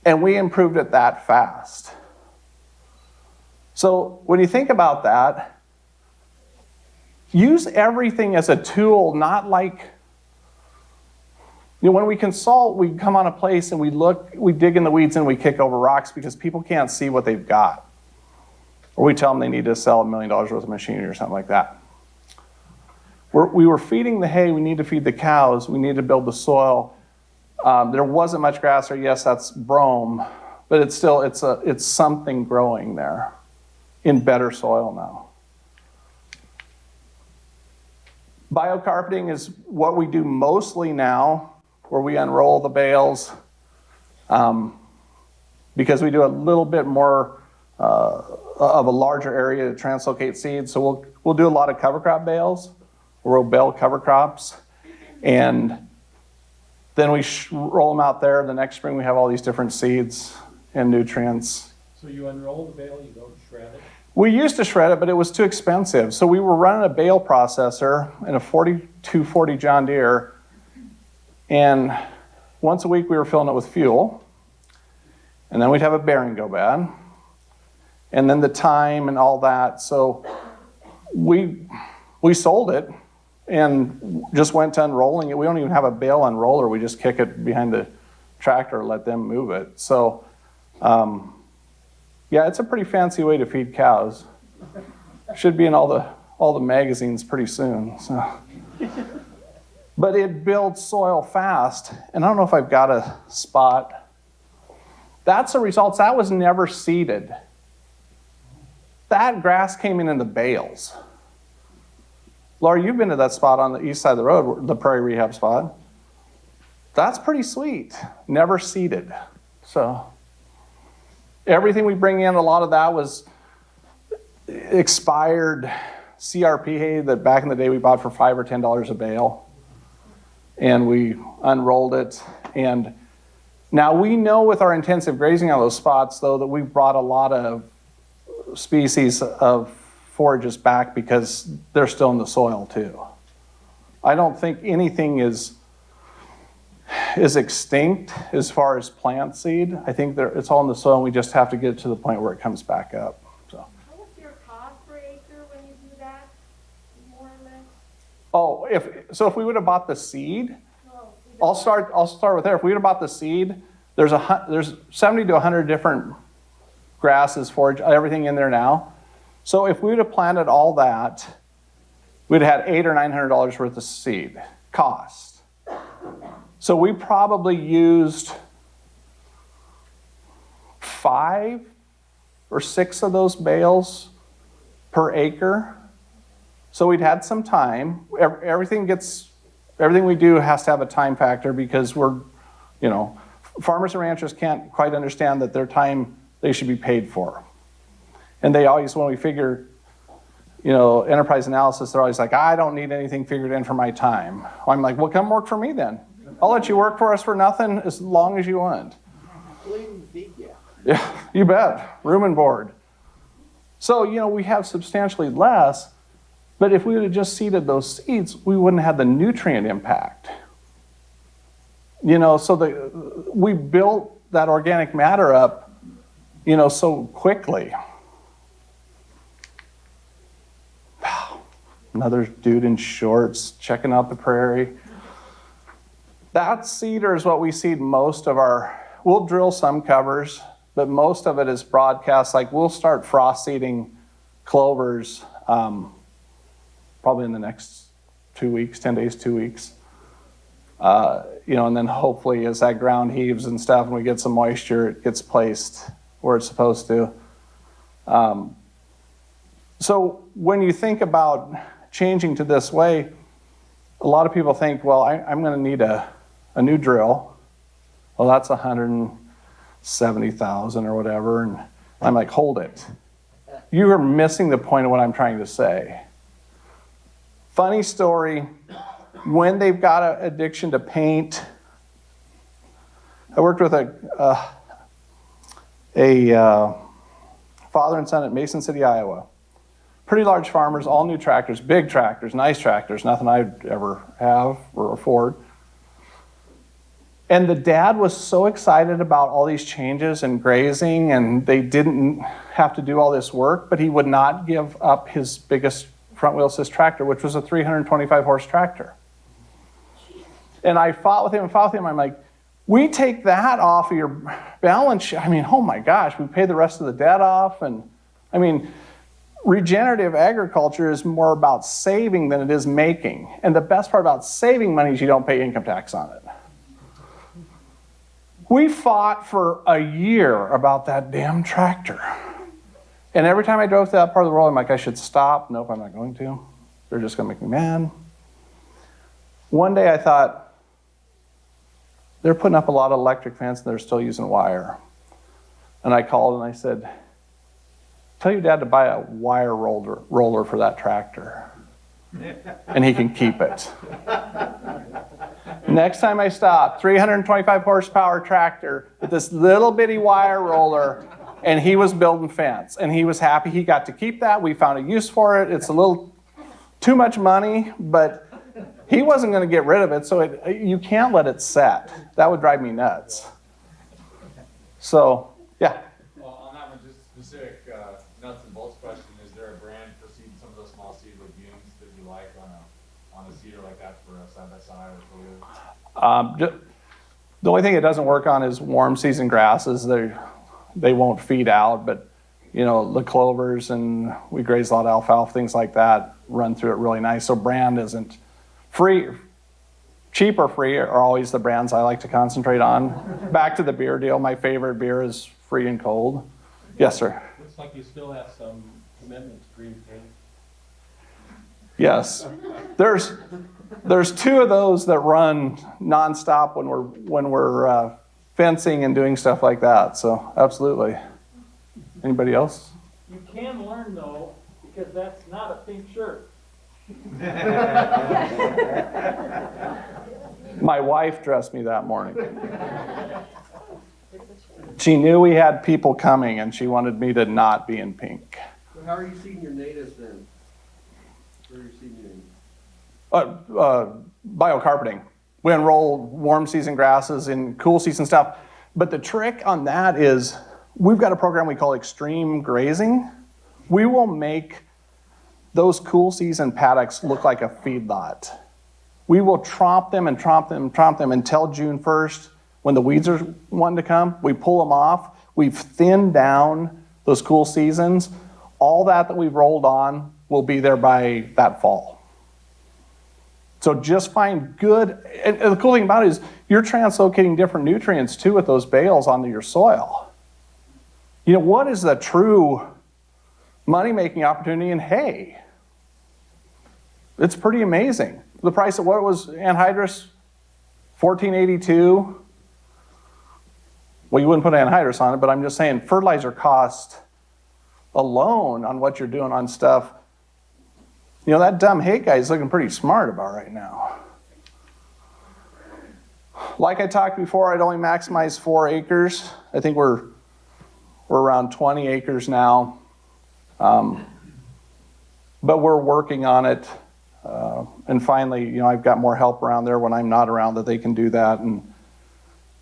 And we improved it that fast. So when you think about that, use everything as a tool, not like, when we consult, we come on a place and we look, we dig in the weeds and we kick over rocks because people can't see what they've got. Or we tell them they need to sell $1 million worth of machinery or something like that. We were feeding the hay, we need to feed the cows, we need to build the soil. There wasn't much grass there. Yes, that's brome, but it's still, it's something growing there in better soil now. Biocarpeting is what we do mostly now, where we unroll the bales, because we do a little bit more of a larger area to translocate seeds. So we'll do a lot of cover crop bales, where we'll bale cover crops, and then we roll them out there. The next spring we have all these different seeds and nutrients. So you unroll the bale, you don't shred it? We used to shred it, but it was too expensive. So we were running a bale processor in a 4240 John Deere, and once a week we were filling it with fuel. And then we'd have a bearing go bad. And then the time and all that. So we sold it and just went to unrolling it. We don't even have a bale unroller. We just kick it behind the tractor, let them move it. So, yeah, it's a pretty fancy way to feed cows. Should be in all the magazines pretty soon. So. But it builds soil fast. And I don't know if I've got a spot. That's the results. That was never seeded. That grass came in the bales. Laura, you've been to that spot on the east side of the road, the prairie rehab spot. That's pretty sweet. Never seeded. So everything we bring in, a lot of that was expired CRP hay that back in the day we bought for $5 or $10 a bale. And we unrolled it. And now we know with our intensive grazing on those spots, though, that we brought a lot of species of forages back because they're still in the soil too. I don't think anything is extinct as far as plant seed. I think it's all in the soil and we just have to get it to the point where it comes back up. So. What's your cost per acre when you do that, more or less? Oh, if we would have bought the seed, No, I'll start with there. If we would have bought the seed, there's 70 to 100 different grasses, forage, everything in there now. So if we would have planted all that, we'd have had $800 or $900 worth of seed cost. So we probably used 5 or 6 of those bales per acre. So we'd had some time. Everything we do has to have a time factor because farmers and ranchers can't quite understand that their time they should be paid for. And they always, when we figure, enterprise analysis, they're always like, I don't need anything figured in for my time. I'm like, well, come work for me then. I'll let you work for us for nothing as long as you want. We'll even feed you. Yeah, you bet. Room and board. So, we have substantially less, but if we would have just seeded those seeds, we wouldn't have the nutrient impact. So we built that organic matter up, so quickly. Another dude in shorts checking out the prairie. That seeder is what we seed most of we'll drill some covers, but most of it is broadcast. Like we'll start frost seeding clovers probably in the next 2 weeks, 10 days, 2 weeks. And then hopefully as that ground heaves and stuff and we get some moisture, it gets placed where it's supposed to. So when you think about changing to this way, a lot of people think, well, I'm going to need a new drill. Well, that's $170,000 or whatever. And I'm like, hold it. You are missing the point of what I'm trying to say. Funny story, when they've got an addiction to paint, I worked with a father and son at Mason City, Iowa. Pretty large farmers, all new tractors, big tractors, nice tractors, nothing I'd ever have or afford. And the dad was so excited about all these changes and grazing, and they didn't have to do all this work, but he would not give up his biggest front wheel assist tractor, which was a 325 horse tractor. And I fought with him. I'm like, we take that off of your balance sheet. I mean, oh my gosh, we pay the rest of the debt off. And I mean, regenerative agriculture is more about saving than it is making. And the best part about saving money is you don't pay income tax on it. We fought for a year about that damn tractor. And every time I drove to that part of the world, I'm like, I should stop. Nope, I'm not going to. They're just going to make me mad. One day I thought, they're putting up a lot of electric fence and they're still using wire. And I called and I said, tell your dad to buy a wire roller for that tractor. And he can keep it. Next time I stopped, 325 horsepower tractor with this little bitty wire roller, and he was building fence. And he was happy he got to keep that. We found a use for it. It's a little too much money, but he wasn't going to get rid of it, so you can't let it set. That would drive me nuts. So Yeah. Well, on that one, just specific nuts and bolts question, is there a brand for seeding some of those small seed legumes that you like on a seeder like that for a side-by-side or for you? The only thing it doesn't work on is warm season grasses. They won't feed out, but the clovers, and we graze a lot of alfalfa, things like that, run through it really nice. So brand isn't free. Cheap or free are always the brands I like to concentrate on. Back to the beer deal, my favorite beer is Free and Cold. Yes, sir. Looks like you still have some commitment to green paint. Yes. There's two of those that run nonstop when we're fencing and doing stuff like that. So absolutely. Anybody else? You can learn though, because that's not a pink shirt. My wife dressed me that morning. She knew we had people coming and she wanted me to not be in pink. So how are you seeding your natives then? Where are you seeding Biocarpeting. We enroll warm season grasses in cool season stuff. But the trick on that is we've got a program we call extreme grazing. We will make those cool season paddocks look like a feedlot. We will tromp them and tromp them and tromp them until June 1st. When the weeds are wanting to come, we pull them off. We've thinned down those cool seasons. All that we've rolled on will be there by that fall. So just find good, and the cool thing about it is you're translocating different nutrients too with those bales onto your soil. What is the true money-making opportunity in hay? It's pretty amazing. The price of what was anhydrous? $14.82. Well, you wouldn't put anhydrous on it, but I'm just saying fertilizer cost alone on what you're doing on stuff. That dumb hay guy is looking pretty smart about right now. Like I talked before, I'd only maximize 4 acres. I think we're around 20 acres now. But we're working on it. And finally, I've got more help around there when I'm not around that they can do that.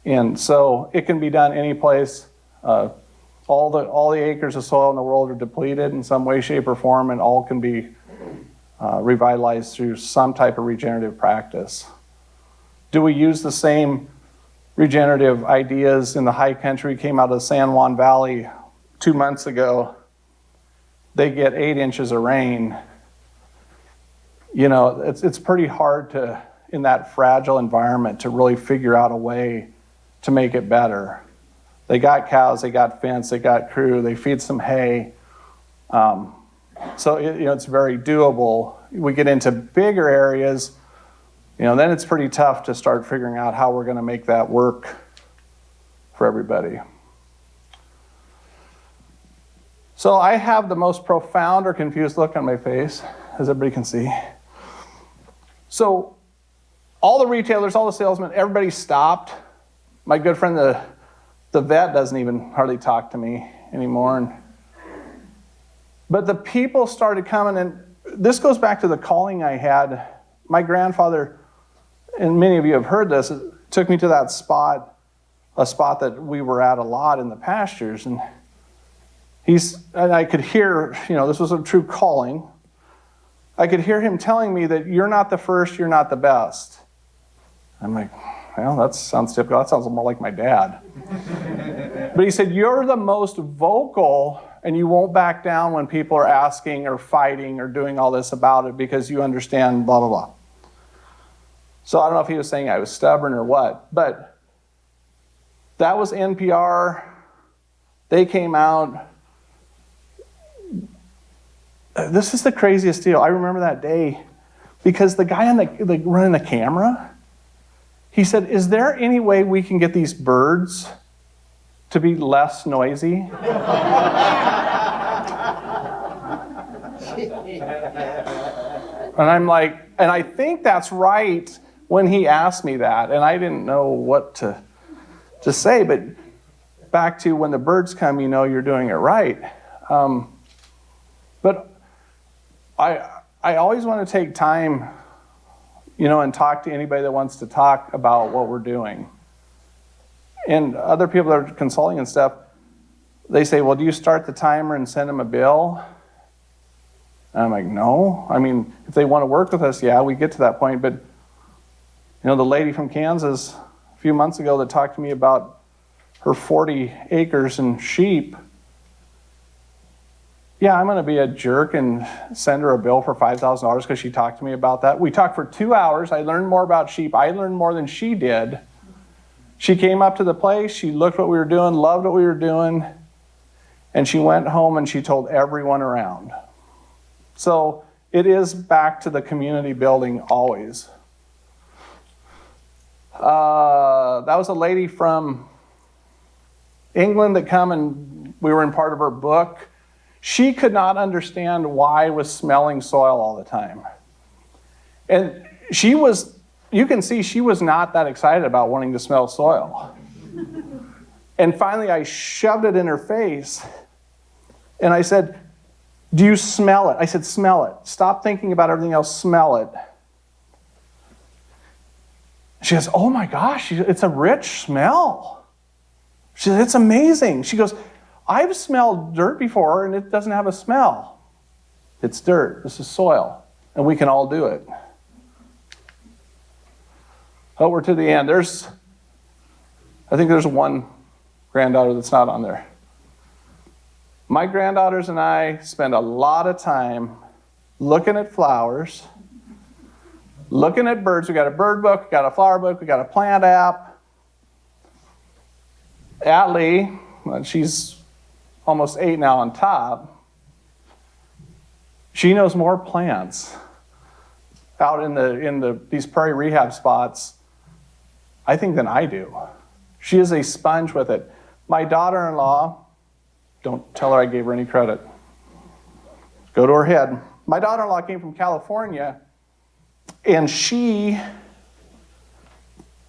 And so it can be done any place. All the acres of soil in the world are depleted in some way, shape, or form, and all can be revitalized through some type of regenerative practice. Do we use the same regenerative ideas in the high country? Came out of the San Juan Valley 2 months ago. They get 8 inches of rain. It's pretty hard to, in that fragile environment, to really figure out a way to make it better. They got cows, they got fence, they got crew, they feed some hay. So it's very doable. We get into bigger areas, then it's pretty tough to start figuring out how we're going to make that work for everybody. So I have the most profound or confused look on my face, as everybody can see. So all the retailers, all the salesmen, everybody stopped. My good friend, the vet, doesn't even hardly talk to me anymore. But the people started coming, and this goes back to the calling I had. My grandfather, and many of you have heard this, took me to that spot, a spot that we were at a lot in the pastures, and I could hear, this was a true calling. I could hear him telling me that you're not the first, you're not the best. I'm like, well, that sounds typical. That sounds more like my dad. But he said, you're the most vocal, and you won't back down when people are asking or fighting or doing all this about it because you understand blah, blah, blah. So I don't know if he was saying I was stubborn or what, but that was NPR. They came out. This is the craziest deal. I remember that day because the guy running the camera, he said, is there any way we can get these birds to be less noisy? And I'm like, and I think that's right when he asked me that, and I didn't know what to say, but back to when the birds come, you're doing it right. But I always want to take time, and talk to anybody that wants to talk about what we're doing. And other people that are consulting and stuff, they say, well, do you start the timer and send them a bill? And I'm like, no. I mean, if they want to work with us, yeah, we get to that point. But, you know, the lady from Kansas a few months ago that talked to me about her 40 acres and sheep, yeah, I'm going to be a jerk and send her a bill for $5,000 because she talked to me about that. We talked for 2 hours. I learned more about sheep. I learned more than she did. She came up to the place. She looked what we were doing, loved what we were doing, and she went home and she told everyone around. So it is back to the community building always. That was a lady from England that come and we were in part of her book. She could not understand why I was smelling soil all the time. And she was, you can see she was not that excited about wanting to smell soil. And finally I shoved it in her face and I said, do you smell it? I said, smell it. Stop thinking about everything else, smell it. She goes, oh my gosh, it's a rich smell. She said, it's amazing. She goes, I've smelled dirt before and it doesn't have a smell. It's dirt, this is soil, and we can all do it. Oh, we're to the end. I think there's one granddaughter that's not on there. My granddaughters and I spend a lot of time looking at flowers, looking at birds. We got a bird book, we got a flower book, we got a plant app. Atlee, she's almost 8 now on top. She knows more plants out in these prairie rehab spots, I think, than I do. She is a sponge with it. My daughter-in-law, don't tell her I gave her any credit. Go to her head. My daughter-in-law came from California, and she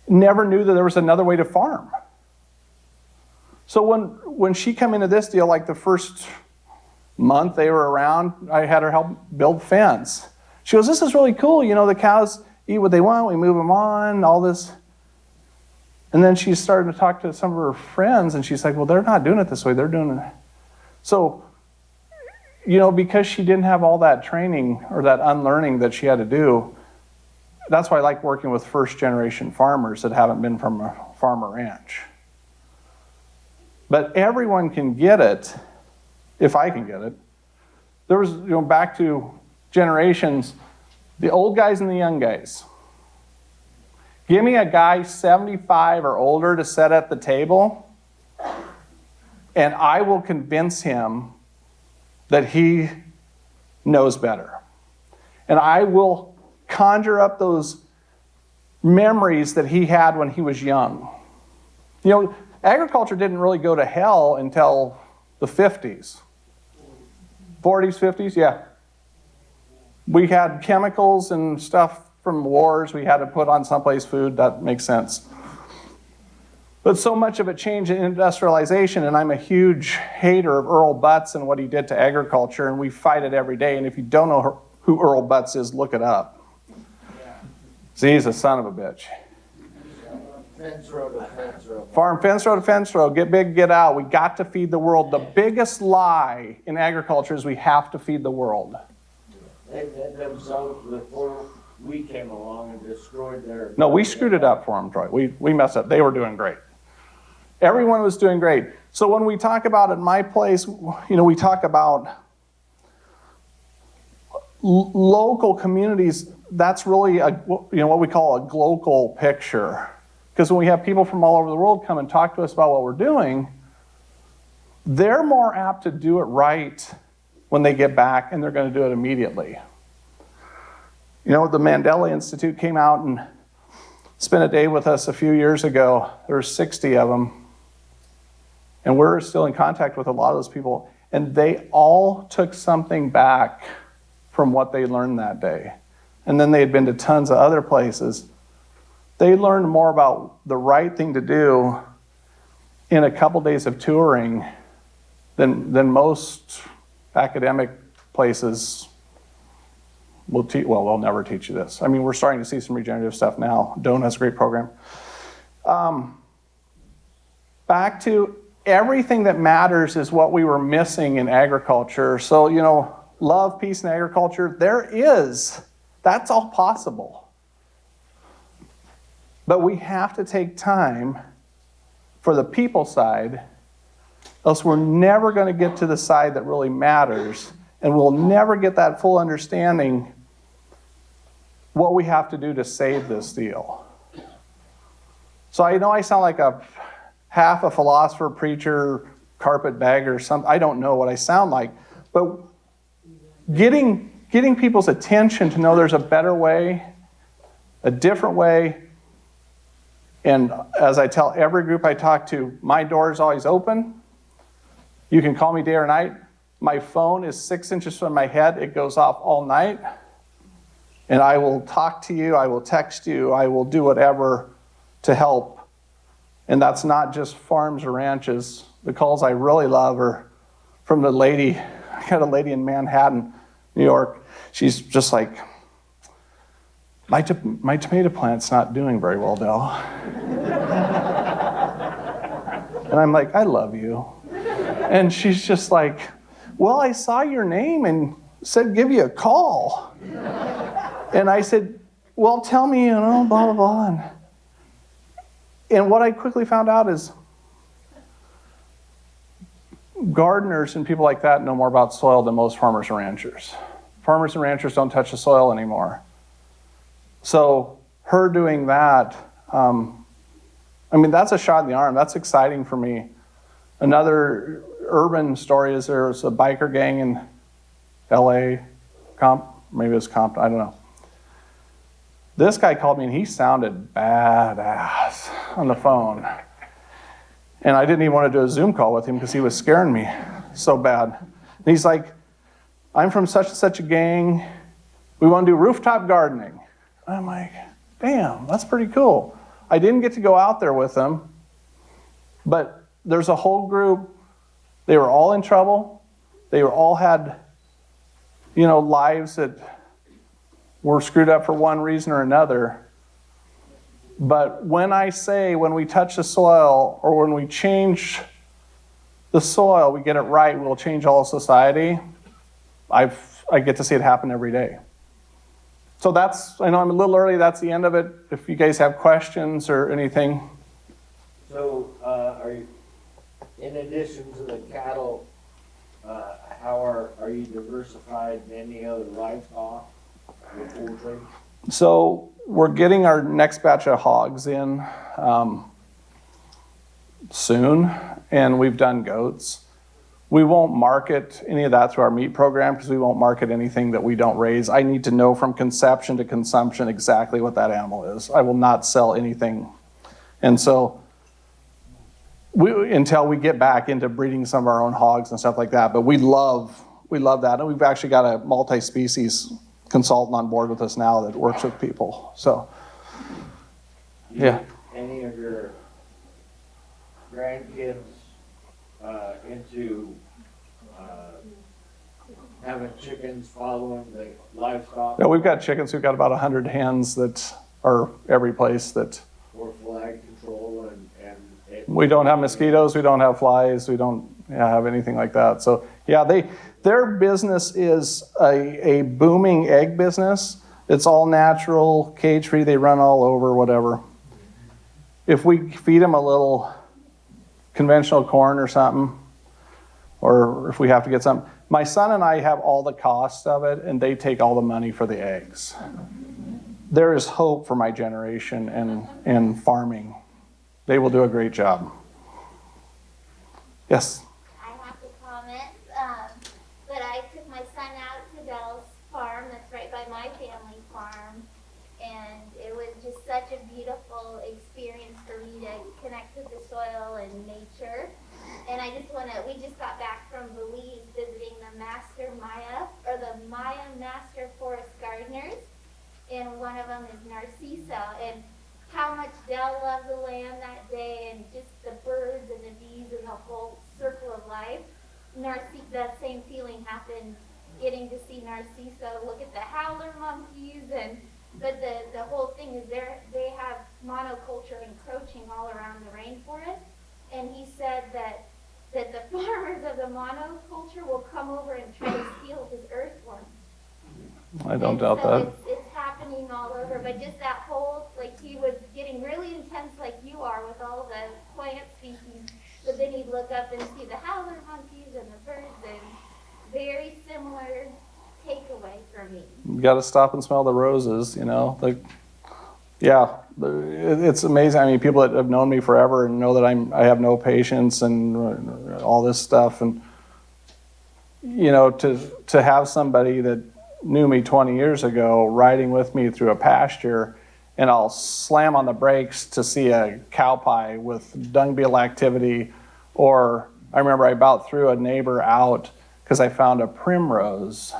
never knew that there was another way to farm. So when she came into this deal, like the first month they were around, I had her help build fence. She goes, this is really cool. You know, the cows eat what they want. We move them on, all this. And then she started to talk to some of her friends, and she's like, well, they're not doing it this way. They're doing it. So, you know, because she didn't have all that training or that unlearning that she had to do, that's why I like working with first-generation farmers that haven't been from a farm or ranch. But everyone can get it, if I can get it. There was, you know, back to generations, the old guys and the young guys. Give me a guy 75 or older to sit at the table, and I will convince him that he knows better. And I will conjure up those memories that he had when he was young. You know, agriculture didn't really go to hell until the 50s. 40s, 50s, yeah. We had chemicals and stuff from wars we had to put on someplace food. That makes sense. But so much of it changed in industrialization, and I'm a huge hater of Earl Butz and what he did to agriculture, and we fight it every day. And if you don't know who Earl Butz is, look it up. See, he's a son of a bitch. Fence row to fence row. Farm fence row to fence row. Get big, get out. We got to feed the world. The biggest lie in agriculture is we have to feed the world. They fed themselves before we came along and destroyed their... No, we screwed it up for them, Troy. We messed up. They were doing great. Everyone was doing great. So when we talk about at my place, you know, we talk about local communities. That's really what we call a global picture. Because when we have people from all over the world come and talk to us about what we're doing, they're more apt to do it right when they get back, and they're going to do it immediately. You know, the Mandela Institute came out and spent a day with us a few years ago. There were 60 of them. And we're still in contact with a lot of those people. And they all took something back from what they learned that day. And then they had been to tons of other places. They learned more about the right thing to do in a couple days of touring than most academic places will teach. Well, they'll never teach you this. I mean, we're starting to see some regenerative stuff now. Doan has a great program. Back to everything that matters is what we were missing in agriculture. So, love, peace, and agriculture, that's all possible. But we have to take time for the people side, else we're never going to get to the side that really matters, and we'll never get that full understanding what we have to do to save this deal. So I know I sound like half a philosopher, preacher, carpetbagger, or something. I don't know what I sound like, but getting people's attention to know there's a better way, a different way. And as I tell every group I talk to, my door is always open. You can call me day or night. My phone is 6 inches from my head. It goes off all night. And I will talk to you. I will text you. I will do whatever to help. And that's not just farms or ranches. The calls I really love are from the lady. I got a lady in Manhattan, New York. She's just like, my tomato plant's not doing very well, Del. And I'm like, I love you. And she's just like, well, I saw your name and said give you a call. And I said, well, tell me, blah, blah, blah. And what I quickly found out is gardeners and people like that know more about soil than most farmers and ranchers. Farmers and ranchers don't touch the soil anymore. So her doing that, that's a shot in the arm. That's exciting for me. Another urban story is there was a biker gang in LA, maybe it was Compton, I don't know. This guy called me and he sounded badass on the phone. And I didn't even want to do a Zoom call with him because he was scaring me so bad. And he's like, I'm from such and such a gang. We want to do rooftop gardening. I'm like, damn, that's pretty cool. I didn't get to go out there with them, but there's a whole group. They were all in trouble. They all had, lives that were screwed up for one reason or another. But when we touch the soil, or when we change the soil, we get it right, we'll change all of society. I get to see it happen every day. So I know I'm a little early, that's the end of it. If you guys have questions or anything. So, are you, in addition to the cattle, how are you diversified in any other livestock or poultry? So we're getting our next batch of hogs in soon, and we've done goats. We won't market any of that through our meat program because we won't market anything that we don't raise. I need to know from conception to consumption exactly what that animal is. I will not sell anything. And so until we get back into breeding some of our own hogs and stuff like that, but we love that. And we've actually got a multi-species consultant on board with us now that works with people. So, yeah. Any of your grandkids into having chickens following the livestock? Yeah, we've got chickens. We've got about 100 hens that are every place that. For flag control and we don't have mosquitoes. We don't have flies. We don't have anything like that. So yeah, their business is a booming egg business. It's all natural, cage-free. They run all over, whatever. If we feed them a little conventional corn or something, or if we have to get something. My son and I have all the costs of it, and they take all the money for the eggs. There is hope for my generation and farming. They will do a great job. Yes? I have to comment, but I took my son out to Dell's farm, that's right by my family farm, and it was just such a beautiful experience for me to connect with the soil and nature. And we just got back from Belize visiting the Maya Master Forest Gardeners, and one of them is Narciso, and how much Dell loved the land that day, and just the birds and the bees and the whole circle of life. That same feeling happened getting to see Narciso, look at the howler monkeys, but the whole thing is they have monoculture encroaching all around the rainforest, and he said that monoculture will come over and try to steal his earthworm. I don't And doubt so that. it's happening all over, but just that whole, like, he was getting really intense like you are with all the plant species, but then he'd look up and see the howler monkeys and the birds, and very similar takeaway for me. You got to stop and smell the roses, you know. It's amazing. I mean, people that have known me forever and know that I have no patience and all this stuff, and you know, to have somebody that knew me 20 years ago riding with me through a pasture, and I'll slam on the brakes to see a cow pie with dung beetle activity, or I remember I about threw a neighbor out because I found a primrose.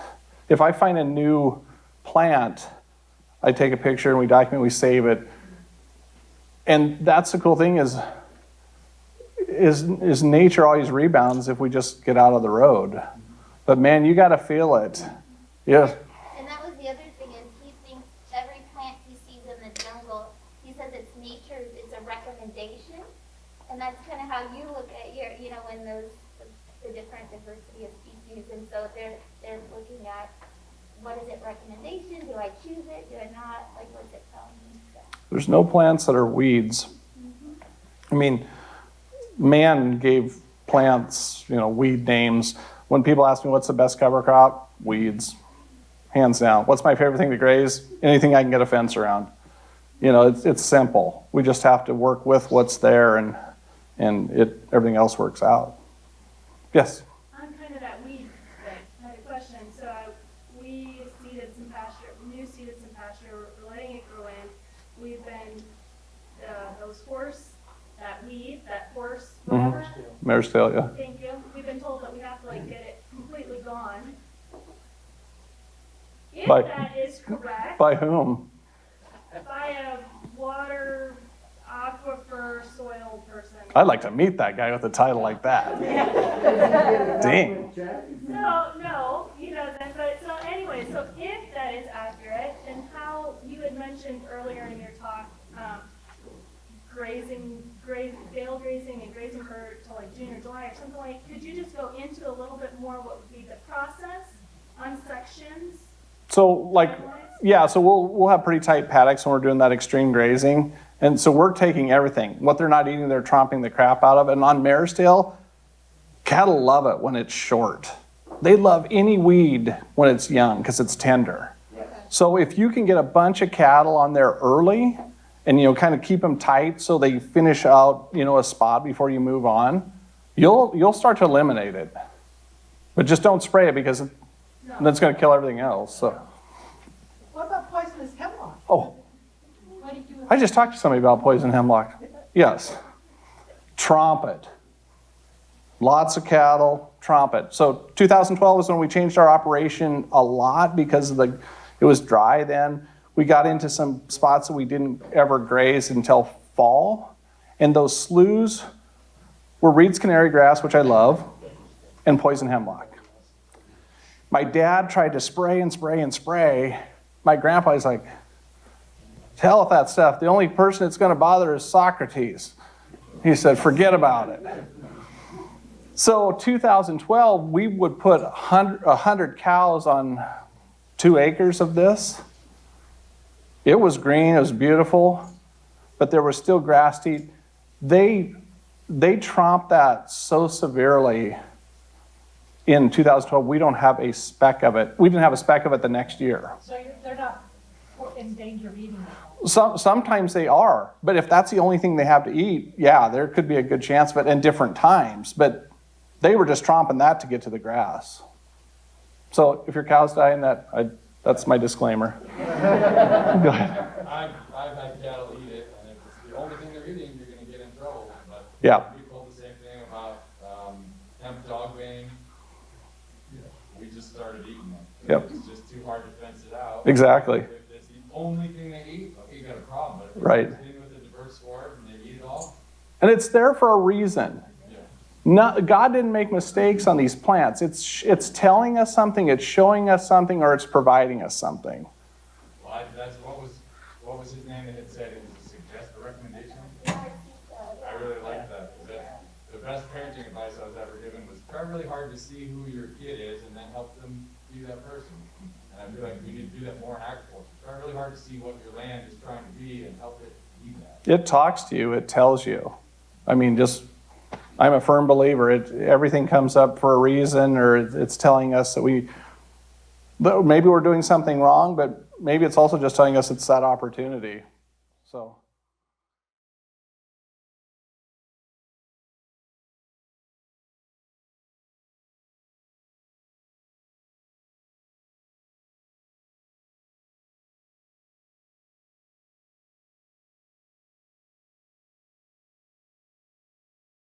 If I find a new plant, I take a picture and we document, we save it. And that's the cool thing is nature always rebounds if we just get out of the road. But man, you got to feel it. Yeah. And that was the other thing is he thinks every plant he sees in the jungle, he says it's nature, it's a recommendation. And that's kind of how you look at your, you know, when the different diversity of species. And so they're looking at what is it recommendation? Do I choose it? Do I not? Like, what's it telling me? So. There's no plants that are weeds. I mean, man gave plants, you know, weed names. When people ask me what's the best cover crop, weeds, hands down. What's my favorite thing to graze? Anything I can get a fence around. You know, it's simple. We just have to work with what's there, and everything else works out. Yes. I'm kind of that weed thing. I had a question. So we seeded some pasture, we're letting it grow in. We've been, those horse, that weed, that horse, whatever. Mare's tail, yeah. Thank you. We've been told that we have to like get it completely gone. If By- that is correct, By whom? by a water aquifer soil person. I'd like to meet that guy with a title like that. Dang. No, he doesn't. But so anyway, so if that is accurate, and how you had mentioned earlier in your talk, bale grazing and grazing for till like June or July or something like. Could you just go into a little bit more what would be the process on sections? So like, yeah, so we'll have pretty tight paddocks when we're doing that extreme grazing. And so we're taking everything. What they're not eating, they're tromping the crap out of it. And on mare's tail, cattle love it when it's short. They love any weed when it's young because it's tender. So if you can get a bunch of cattle on there early and, you know, kind of keep them tight so they finish out, you know, a spot before you move on, you'll start to eliminate it. But just don't spray it because that's going to kill everything else. So. What about poisonous hemlock? Oh, What do you do with I just talked to somebody about poison hemlock. Yes. Tromp it. Lots of cattle, tromp it. So 2012 is when we changed our operation a lot because it was dry then. We got into some spots that we didn't ever graze until fall. And those sloughs were Reed's canary grass, which I love, and poison hemlock. My dad tried to spray and spray and spray. My grandpa's like, to hell with that stuff. The only person it's going to bother is Socrates. He said, forget about it. So 2012, we would put 100 cows on 2 acres of this. It was green, it was beautiful, but there was still grass to eat. They tromped that so severely in 2012, we don't have a speck of it. We didn't have a speck of it the next year. So they're not in danger of eating them? Sometimes they are, but if that's the only thing they have to eat, yeah, there could be a good chance of it in different times. But they were just tromping that to get to the grass. So if your cow's dying, that's my disclaimer. Go ahead. I've had cattle eat it, and if it's the only thing they're eating, you're going to get in trouble. But Yeah. we told the same thing about hemp dog weighing. We just started eating them. Yep. It's just too hard to fence it out. Exactly. If it's the only thing they eat, okay, you got a problem. But if Right. it's in with a diverse sward and they eat it all, And it's there for a reason. yeah. No, God didn't make mistakes on these plants. It's telling us something, it's showing us something, or it's providing us something. Well, that's what was his name that had said it was a recommendation? I really like that. 'Cause that's the best parenting advice I was ever given was trying really hard to see who your kid is and then help them be that person. And I feel like we need to do that more in agriculture. Try really hard to see what your land is trying to be and help it be that. It talks to you, it tells you. I mean, I'm a firm believer. Everything comes up for a reason, or it's telling us that maybe we're doing something wrong, but maybe it's also just telling us it's that opportunity. So.